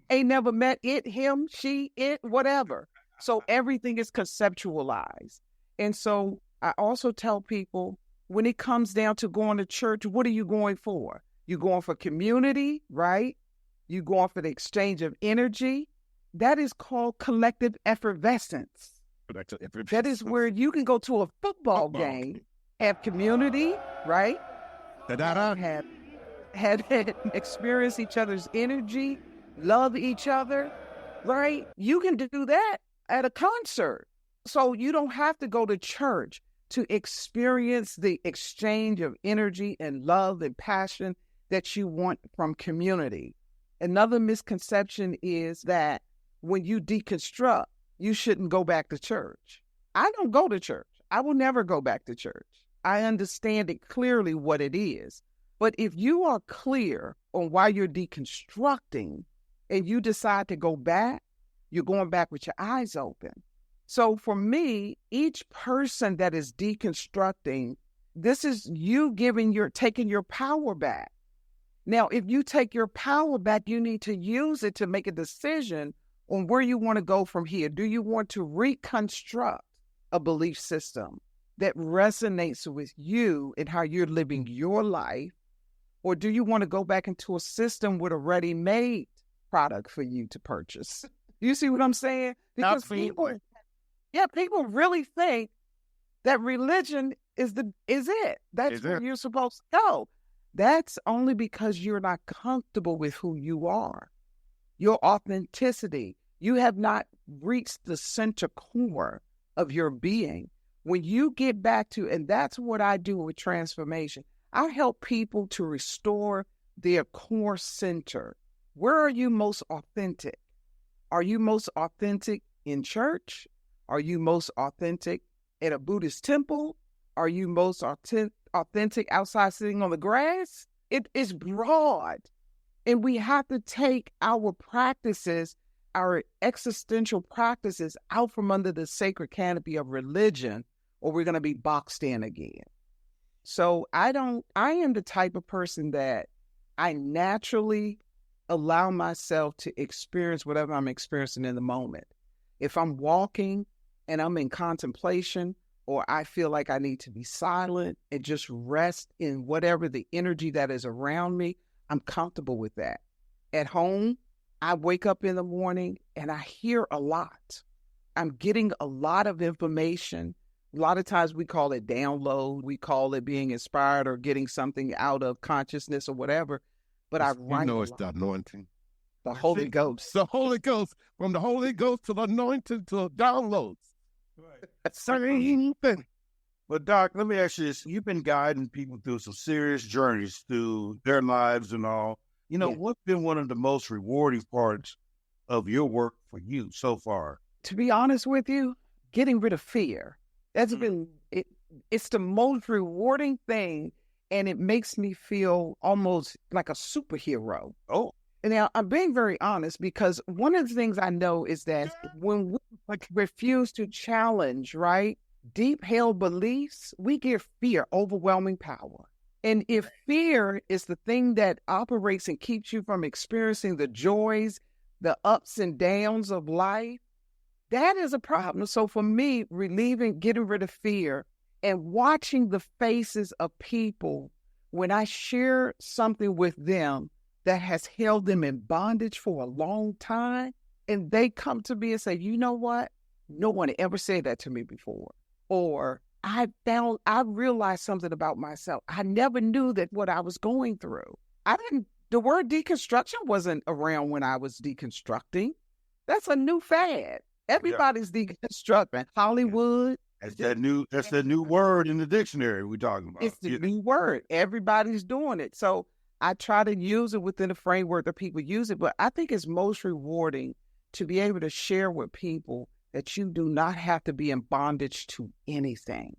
Ain't never met it, him, she, it, whatever. So everything is conceptualized. And so I also tell people, when it comes down to going to church, what are you going for? You're going for community, right? You're going for the exchange of energy. That is called collective effervescence. That is where you can go to a football game, have community, right? Have experience each other's energy, love each other, right? You can do that at a concert. So you don't have to go to church to experience the exchange of energy and love and passion that you want from community. Another misconception is that when you deconstruct, you shouldn't go back to church. I don't go to church. I will never go back to church. I understand it clearly what it is. But if you are clear on why you're deconstructing and you decide to go back, you're going back with your eyes open. So for me, each person that is deconstructing, this is you taking your power back. Now, if you take your power back, you need to use it to make a decision on where you want to go from here. Do you want to reconstruct a belief system that resonates with you and how you're living your life? Or do you want to go back into a system with a ready-made product for you to purchase? You see what I'm saying? Because people really think that religion is it. That's where you're supposed to go. That's only because you're not comfortable with who you are. your authenticity. You have not reached the center core of your being. When you get back to, and that's what I do with transformation, I help people to restore their core center. Where are you most authentic? Are you most authentic in church? Are you most authentic at a Buddhist temple? Are you most authentic outside sitting on the grass? It is broad. And we have to take our practices, our existential practices, out from under the sacred canopy of religion, or we're going to be boxed in again. So I am the type of person that I naturally allow myself to experience whatever I'm experiencing in the moment. If I'm walking and I'm in contemplation, or I feel like I need to be silent and just rest in whatever the energy that is around me, I'm comfortable with that. At home, I wake up in the morning and I hear a lot. I'm getting a lot of information. A lot of times we call it download. We call it being inspired or getting something out of consciousness or whatever. But I write. It's the anointing. The Holy Ghost. The Holy Ghost. From the Holy Ghost to the anointing to downloads. Right. Same thing. But Doc, let me ask you this. You've been guiding people through some serious journeys through their lives and all. What's been one of the most rewarding parts of your work for you so far? To be honest with you, getting rid of fear. That's been it. It's the most rewarding thing, and it makes me feel almost like a superhero. Oh. And now I'm being very honest, because one of the things I know is that when we refuse to challenge, right, deep held beliefs, we give fear overwhelming power. And if fear is the thing that operates and keeps you from experiencing the joys, the ups and downs of life, that is a problem. So for me, getting rid of fear and watching the faces of people when I share something with them that has held them in bondage for a long time, and they come to me and say, you know what? No one ever said that to me before. Or I realized something about myself. I never knew that what I was going through. The word deconstruction wasn't around when I was deconstructing. That's a new fad. Everybody's deconstructing. Hollywood. That's that new word in the dictionary we're talking about. It's the new word. Everybody's doing it. So I try to use it within the framework that people use it, but I think it's most rewarding to be able to share with people that you do not have to be in bondage to anything.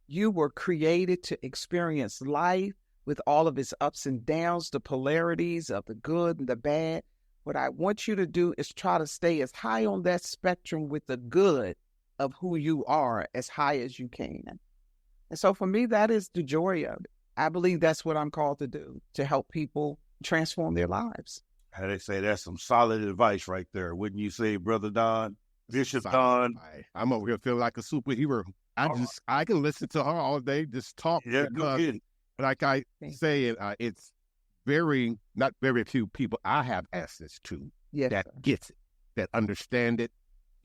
You were created to experience life with all of its ups and downs, the polarities of the good and the bad. What I want you to do is try to stay as high on that spectrum with the good of who you are, as high as you can. And so for me, that is the joy of it. I believe that's what I'm called to do, to help people transform their lives. How they say, that's some solid advice right there. Wouldn't you say, Brother Don? Bishop Don? I'm over here feeling like a superhero. I can listen to her all day, just talk. Yeah, because, like I say, it's not very few people I have access to that gets it, that understand it,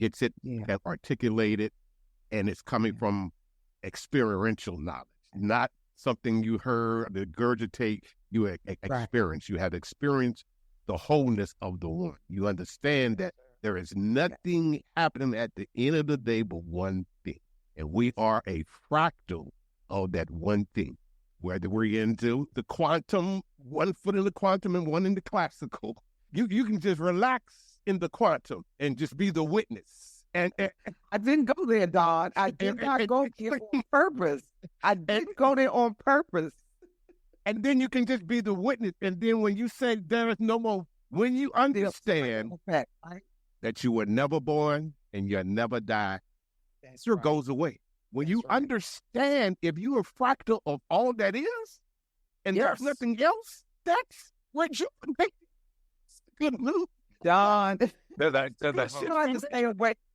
gets it, that articulate it, and it's coming from experiential knowledge, not something you heard, regurgitate, you experience. You have experienced the wholeness of the one. You understand that there is nothing happening at the end of the day but one thing. And we are a fractal of that one thing. Whether we're into the quantum, one foot in the quantum and one in the classical, you can just relax in the quantum and just be the witness. And I didn't go there, Don. I did not go there on purpose. I didn't go there on purpose. And then you can just be the witness. And then when you say there is no more, when you understand that you were never born and you'll never die, it goes away. When you understand, if you are fractal of all that is, and there's nothing else, that's what you make. Good move. Don,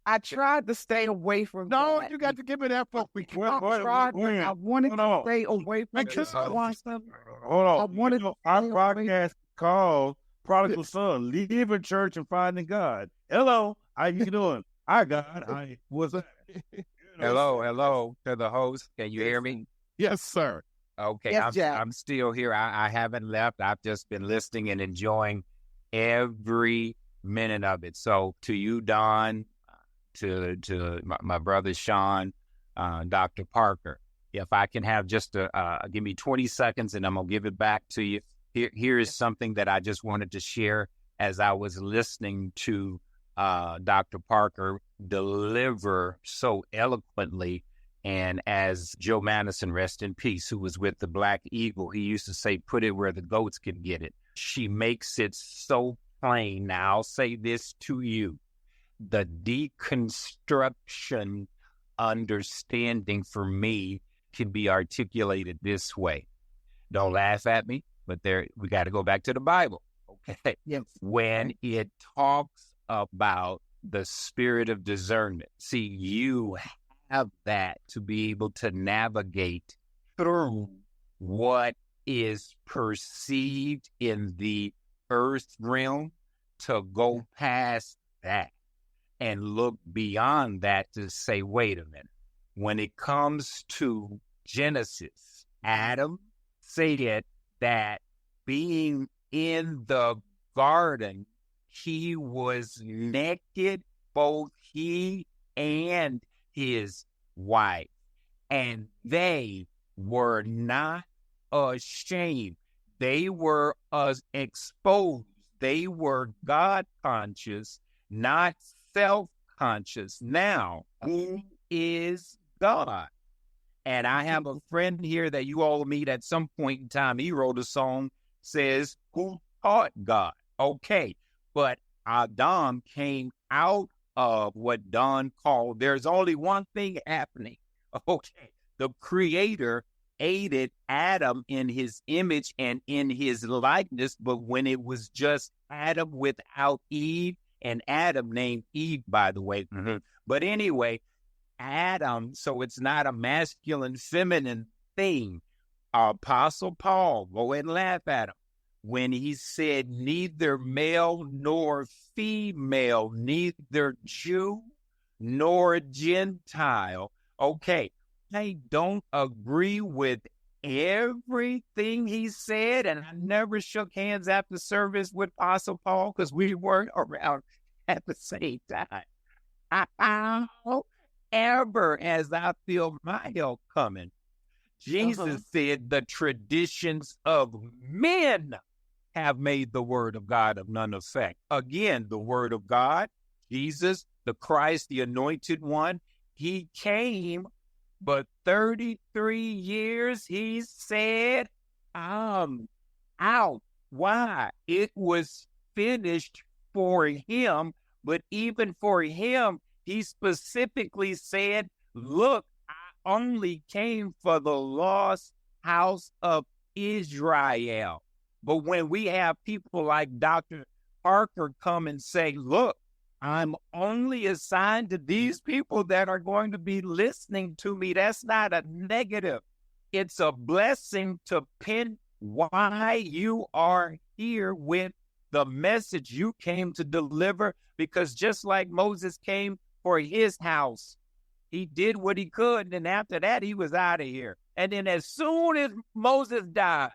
I tried to stay away from that. You got to give me that for me. I wanted to stay away from this stuff. Hold on. Our podcast called Prodigal Son, Leaving Church and Finding God. Hello, how you doing? Hi, God. What's up? Hello to the host. Can you hear me? Yes, sir. Okay, yes, I'm still here. I haven't left. I've just been listening and enjoying every minute of it. So to you, Don, to my brother Sean, Dr. Parker, if I can have just give me 20 seconds and I'm going to give it back to you. Here is something that I just wanted to share as I was listening to Dr. Parker deliver so eloquently. And as Joe Madison, rest in peace, who was with the Black Eagle, he used to say, put it where the goats can get it. She makes it so plain. Now, I'll say this to you. The deconstruction understanding for me can be articulated this way. Don't laugh at me, but we got to go back to the Bible. Okay. Yes. When it talks about the spirit of discernment, see, you have that to be able to navigate through what is perceived in the earth realm, to go past that and look beyond that to say, wait a minute. When it comes to Genesis, Adam said that being in the garden, he was naked, both he and his wife, and they were not ashamed. They were exposed. They were God conscious, not self-conscious. Now, who is God? And I have a friend here that you all will meet at some point in time. He wrote a song, says, who taught God? Okay, but Adam came out of what Don called, there's only one thing happening. Okay, the Creator aided Adam in his image and in his likeness, but when it was just Adam without Eve, and Adam named Eve, by the way. Mm-hmm. But anyway, Adam, so it's not a masculine, feminine thing. Apostle Paul, go ahead and laugh at him. When he said neither male nor female, neither Jew nor Gentile. Okay, I don't agree with everything he said, and I never shook hands after service with Apostle Paul because we weren't around at the same time. However, as I feel my help coming, Jesus said the traditions of men have made the word of God of none effect. Again, the word of God, Jesus, the Christ, the anointed one, he came, but 33 years, he said, I'm out. Why? It was finished for him, but even for him, he specifically said, look, I only came for the lost house of Israel. But when we have people like Dr. Parker come and say, look, I'm only assigned to these people that are going to be listening to me, that's not a negative. It's a blessing to pin why you are here with the message you came to deliver, because just like Moses came for his house, he did what he could, and after that, he was out of here. And then as soon as Moses died,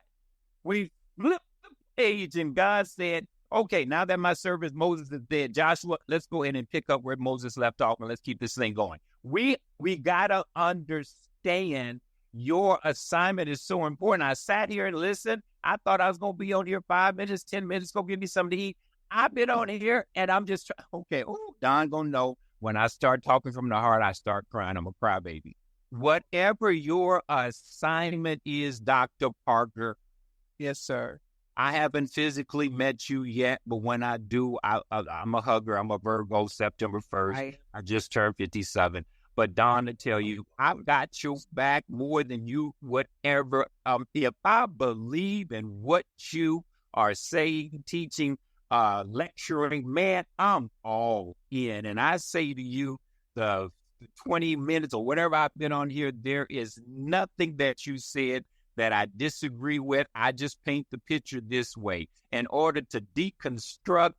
we flipped the page, and God said, okay, now that my servant Moses is dead, Joshua, let's go ahead and pick up where Moses left off, and let's keep this thing going. We got to understand your assignment is so important. I sat here and listened. I thought I was going to be on here 5 minutes, 10 minutes, go give me something to eat. I've been on here, and I'm just, okay, Don going to know. When I start talking from the heart, I start crying. I'm a crybaby. Whatever your assignment is, Dr. Parker. Yes, sir. I haven't physically met you yet, but when I do, I'm a hugger. I'm a Virgo, September 1st. I just turned 57. But Don, to tell you, I've got your back more than you whatever. If I believe in what you are saying, teaching, lecturing, man, I'm all in. And I say to you, the 20 minutes or whatever I've been on here, there is nothing that you said that I disagree with. I just paint the picture this way. In order to deconstruct,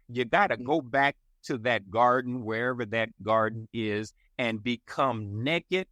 you got to go back to that garden, wherever that garden is, and become naked,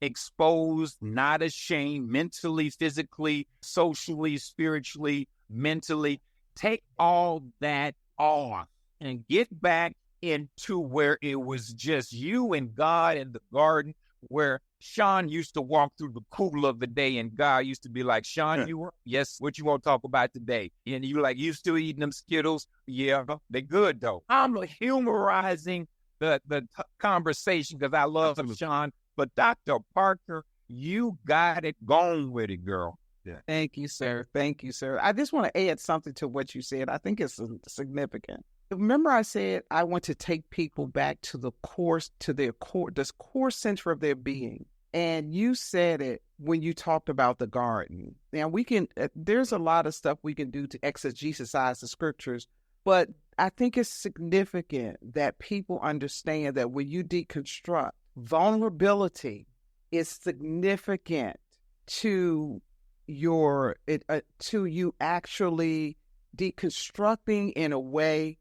exposed, not ashamed, mentally, physically, socially, spiritually, mentally. Take all that off and get back into where it was just you and God in the garden, where Sean used to walk through the cool of the day and God used to be like, Sean, you were, yes, what you want to talk about today? And you like, you still eating them Skittles? Yeah, they good though. I'm humorizing the conversation because I love Sean, but Dr. Parker, you got it going with it, girl. Yeah. Thank you, sir. Thank you, sir. I just want to add something to what you said. I think it's significant. Remember I said I want to take people back to the core, to their core, this core center of their being. And you said it when you talked about the garden. Now we can, there's a lot of stuff we can do to exegesize the scriptures, but I think it's significant that people understand that when you deconstruct, vulnerability is significant to your, to you actually deconstructing in a way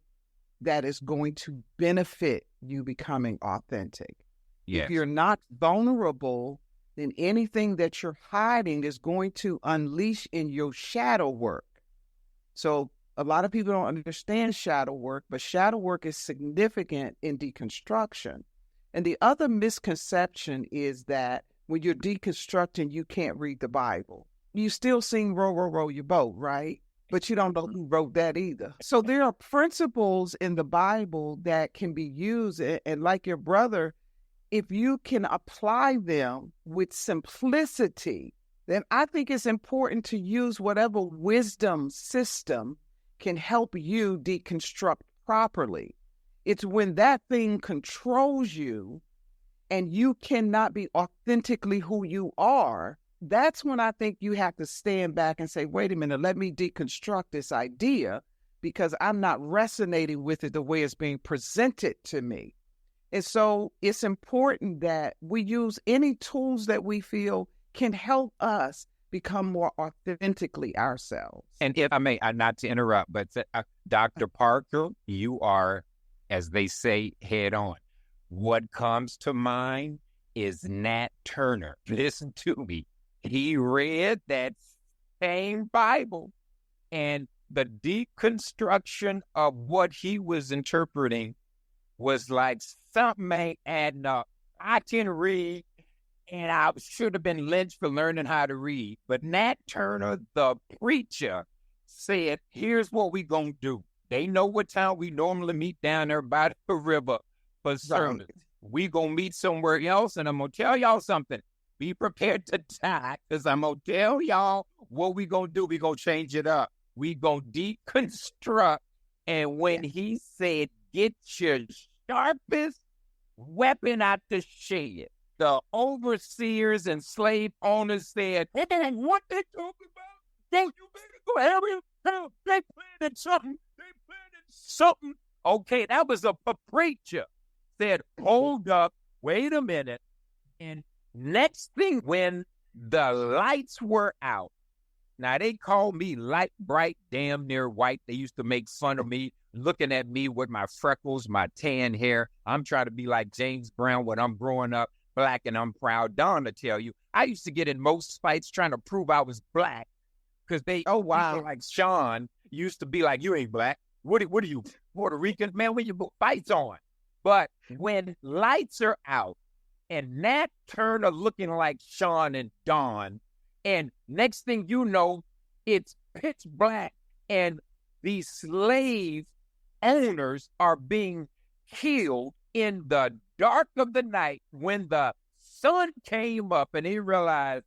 that is going to benefit you becoming authentic. Yes. If you're not vulnerable, then anything that you're hiding is going to unleash in your shadow work. So a lot of people don't understand shadow work, but shadow work is significant in deconstruction. And the other misconception is that when you're deconstructing, you can't read the Bible. You still sing row, row, row your boat, right? But you don't know who wrote that either. So there are principles in the Bible that can be used. And like your brother, if you can apply them with simplicity, then I think it's important to use whatever wisdom system can help you deconstruct properly. It's when that thing controls you and you cannot be authentically who you are, that's when I think you have to stand back and say, wait a minute, let me deconstruct this idea because I'm not resonating with it the way it's being presented to me. And so it's important that we use any tools that we feel can help us become more authentically ourselves. And if I may, not to interrupt, but Dr. Parker, you are, as they say, head on. What comes to mind is Nat Turner. Listen to me. He read that same Bible, and the deconstruction of what he was interpreting was like, something ain't adding up. I can read, and I should have been lynched for learning how to read. But Nat Turner, the preacher, said, here's what we gonna do. They know what time we normally meet down there by the river for sermons. We gonna meet somewhere else, and I'm gonna tell y'all something. Be prepared to die, because I'm going to tell y'all what we going to do. We going to change it up. We going to deconstruct. And when he said, get your sharpest weapon out the shed, the overseers and slave owners said, what they talking about? Don't you better go help. They planted something. Okay, that was a preacher. Said, hold up, wait a minute. And next thing, when the lights were out, now they called me light, bright, damn near white. They used to make fun of me, looking at me with my freckles, my tan hair. I'm trying to be like James Brown when I'm growing up, black and I'm proud. Don to tell you, I used to get in most fights trying to prove I was black because they, people like Sean used to be like, you ain't black. What are you, Puerto Rican? Man, when you put fights on. But when lights are out, and Nat Turner looking like Sean and Don. And next thing you know, it's pitch black. And these slave owners are being killed in the dark of the night when the sun came up and he realized,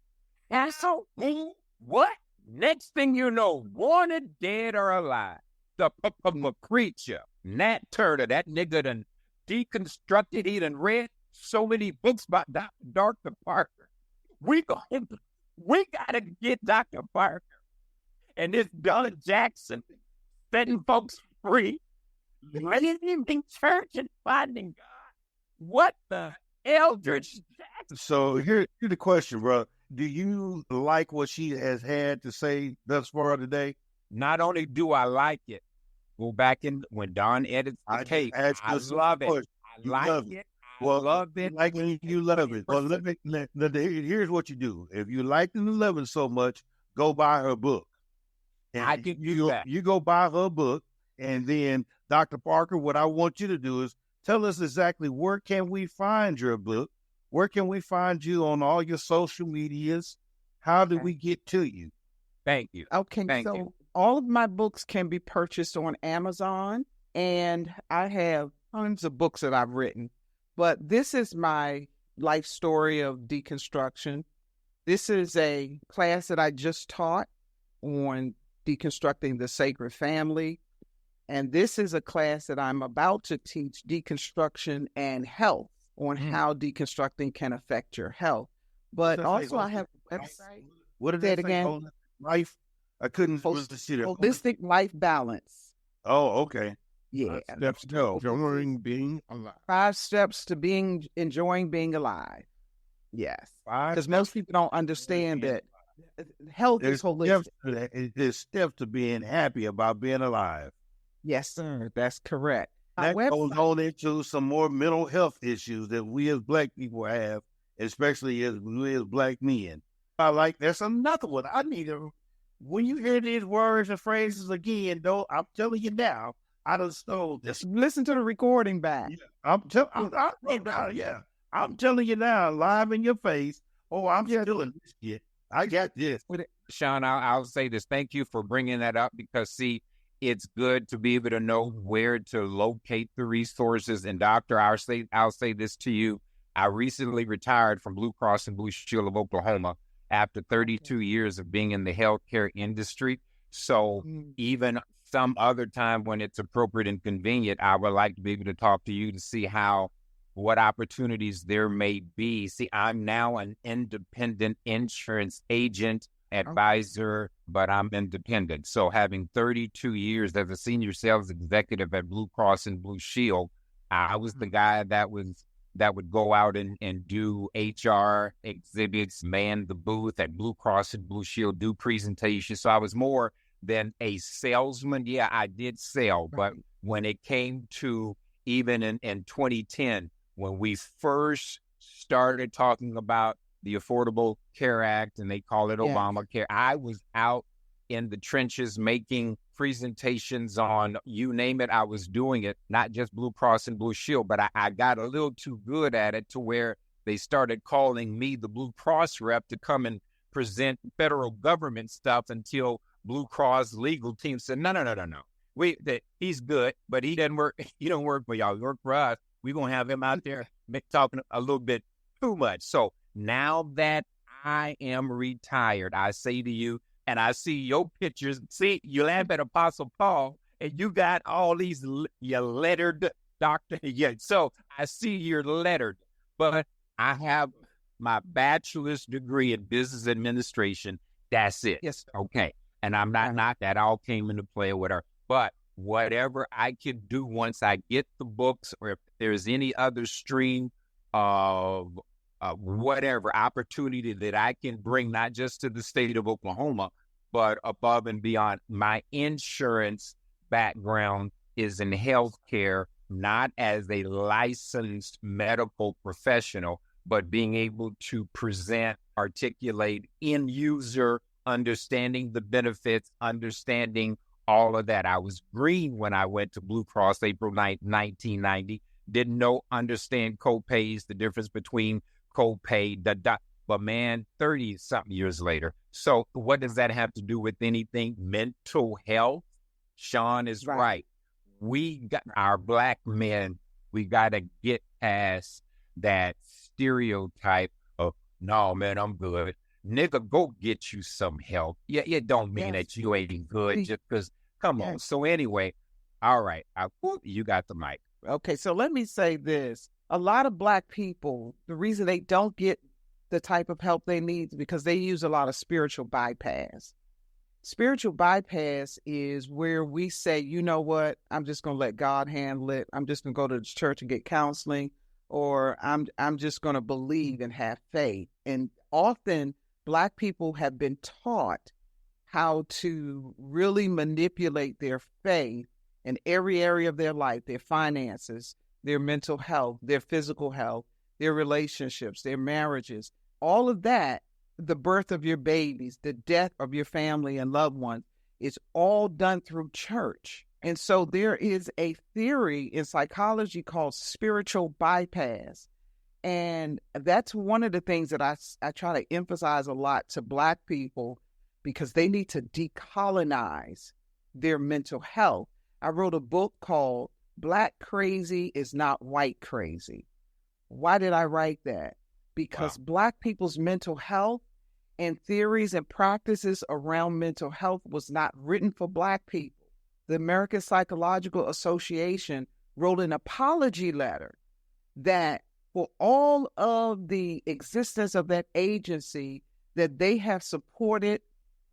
how? What? Next thing you know, wanted dead or alive. The preacher, Nat Turner, that nigga done deconstructed, he done read so many books by Dr. Parker. We gotta get Dr. Parker and this Don Jackson setting folks free, living in church and finding God. What the Eldridge Jackson? So here's the question, bro. Do you like what she has had to say thus far today? Not only do I like it, go back in when Don edits the tape. I love it. I like it. Well, love it. Like you love it. Well, here's what you do. If you like and love it so much, go buy her book. And I can do that. You go buy her book, and then Dr. Parker, what I want you to do is tell us exactly where can we find your book? Where can we find you on all your social medias? How do we get to you? Thank you. Okay, Thank so you. all of my books can be purchased on Amazon, and I have tons of books that I've written. But this is my life story of deconstruction. This is a class that I just taught on deconstructing the sacred family. And this is a class that I'm about to teach, deconstruction and health, on how deconstructing can affect your health. But also I have a website. What did Say that it again? say? Life? I couldn't see that. Holistic life balance. Oh, okay. Yeah. Steps to enjoying being alive. 5 steps to enjoying being alive. Yes. Because most people don't understand that health is holistic. There's steps to being happy about being alive. Yes, sir. That's correct. That goes on into some more mental health issues that we as Black people have, especially as we as Black men. That's another one. When you hear these words and phrases again, though, I'm telling you now, I done stole this. Listen to the recording back. Yeah, I'm telling you now, live in your face. Oh, I'm stealing this shit. I got this. Sean, I'll say this. Thank you for bringing that up because, see, it's good to be able to know where to locate the resources. And doctor, I'll say this to you. I recently retired from Blue Cross and Blue Shield of Oklahoma after 32 years of being in the healthcare industry. So even some other time when it's appropriate and convenient, I would like to be able to talk to you to see what opportunities there may be. See, I'm now an independent insurance agent, advisor, but I'm independent. So having 32 years as a senior sales executive at Blue Cross and Blue Shield, I was the guy that would go out and do HR exhibits, man the booth at Blue Cross and Blue Shield, do presentations. So I was more than a salesman. Yeah, I did sell, but when it came to even in 2010, when we first started talking about the Affordable Care Act, and they call it Obamacare, I was out in the trenches making presentations on you name it. I was doing it, not just Blue Cross and Blue Shield, but I got a little too good at it to where they started calling me the Blue Cross rep to come and present federal government stuff until Blue Cross legal team said, no. He's good, but he doesn't work. He don't work for y'all. He work for us. We're going to have him out there talking a little bit too much. So now that I am retired, I say to you, and I see your pictures. See, you laugh at Apostle Paul, and you got all these, you lettered doctor. Yeah, so I see you're lettered, but I have my bachelor's degree in business administration. That's it. Yes. Okay. And I'm not that all came into play or whatever, but whatever I can do once I get the books, or if there's any other stream of whatever opportunity that I can bring, not just to the state of Oklahoma, but above and beyond. My insurance background is in healthcare, not as a licensed medical professional, but being able to present, articulate, end user, understanding the benefits, understanding all of that. I was green when I went to Blue Cross April 9th, 1990. Didn't understand co-pays, the difference between co-pay, but man, 30-something years later. So what does that have to do with anything? Mental health? Sean is right. We got our Black men, we got to get past that stereotype of, no, man, I'm good. Nigga, go get you some help. Yeah, it don't mean that you ain't good just because, come on. So anyway, all right, you got the mic. Okay, so let me say this. A lot of Black people, the reason they don't get the type of help they need is because they use a lot of spiritual bypass. Spiritual bypass is where we say, you know what, I'm just going to let God handle it. I'm just going to go to the church and get counseling, or I'm just going to believe and have faith. And often Black people have been taught how to really manipulate their faith in every area of their life, their finances, their mental health, their physical health, their relationships, their marriages, all of that, the birth of your babies, the death of your family and loved ones, it's all done through church. And so there is a theory in psychology called spiritual bypass. And that's one of the things that I try to emphasize a lot to Black people, because they need to decolonize their mental health. I wrote a book called Black Crazy is Not White Crazy. Why did I write that? Because Black people's mental health and theories and practices around mental health was not written for Black people. The American Psychological Association wrote an apology letter that for all of the existence of that agency, that they have supported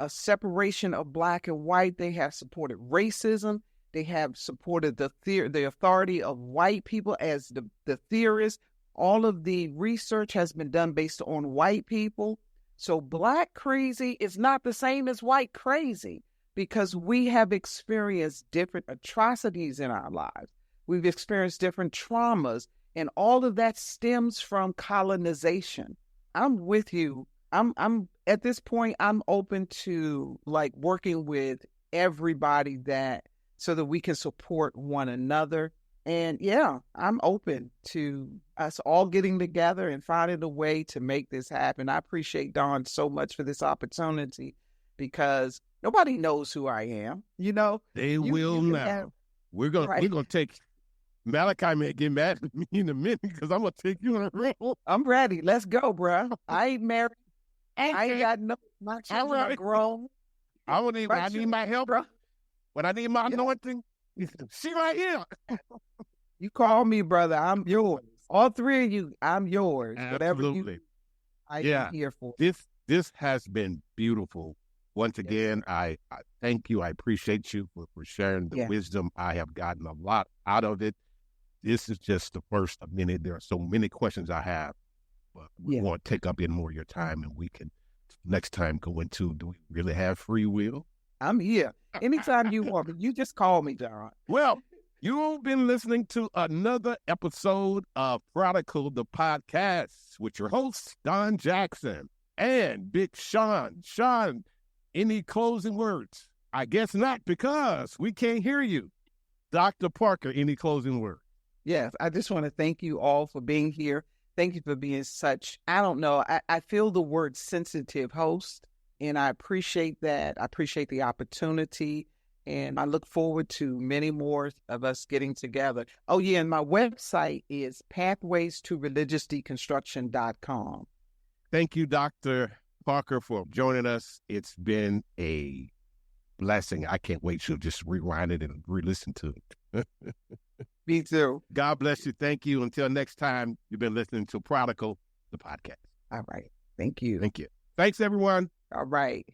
a separation of Black and white. They have supported racism. They have supported the authority of white people as the theorists. All of the research has been done based on white people. So Black crazy is not the same as white crazy, because we have experienced different atrocities in our lives. We've experienced different traumas, and all of that stems from colonization. I'm with you. I'm at this point, I'm open to like working with everybody so that we can support one another. And yeah, I'm open to us all getting together and finding a way to make this happen. I appreciate Dawn so much for this opportunity, because nobody knows who I am. They will now. We're gonna take Malachi. May get mad at me in a minute, because I'm gonna take you on a roll. I'm ready. Let's go, bro. I ain't married. I ain't got no. My children are grown. I need my help, bro. When I need my anointing, she right here. You call me, brother. I'm yours. All three of you, I'm yours. Absolutely. I'm here for. This has been beautiful. Once again, I thank you. I appreciate you for sharing the wisdom. I have gotten a lot out of it. This is just the first of many. There are so many questions I have, but we won't take up any more of your time, and we can next time go into, do we really have free will? I'm here. Anytime you want me, you just call me, John. Well, you've been listening to another episode of Prodigal, the podcast, with your hosts, Don Jackson and Big Sean. Sean, any closing words? I guess not, because we can't hear you. Dr. Parker, any closing words? Yes, I just want to thank you all for being here. Thank you for being such, I feel the word sensitive host, and I appreciate that. I appreciate the opportunity, and I look forward to many more of us getting together. Oh, yeah, and my website is pathwaystoreligiousdeconstruction.com. Thank you, Dr. Parker, for joining us. It's been a blessing. I can't wait to just rewind it and re-listen to it. Me too. God bless you. Thank you. Until next time, you've been listening to Prodigal, the podcast. All right. Thank you. Thank you. Thanks, everyone. All right.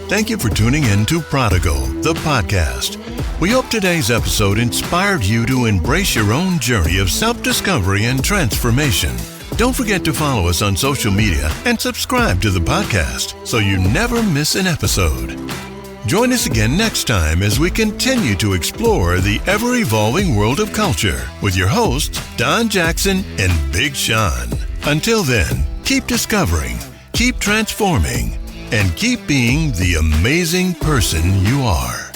Thank you for tuning in to Prodigal, the podcast. We hope today's episode inspired you to embrace your own journey of self-discovery and transformation. Don't forget to follow us on social media and subscribe to the podcast so you never miss an episode. Join us again next time as we continue to explore the ever-evolving world of culture with your hosts, Don Jackson and Big Sean. Until then, keep discovering, keep transforming, and keep being the amazing person you are.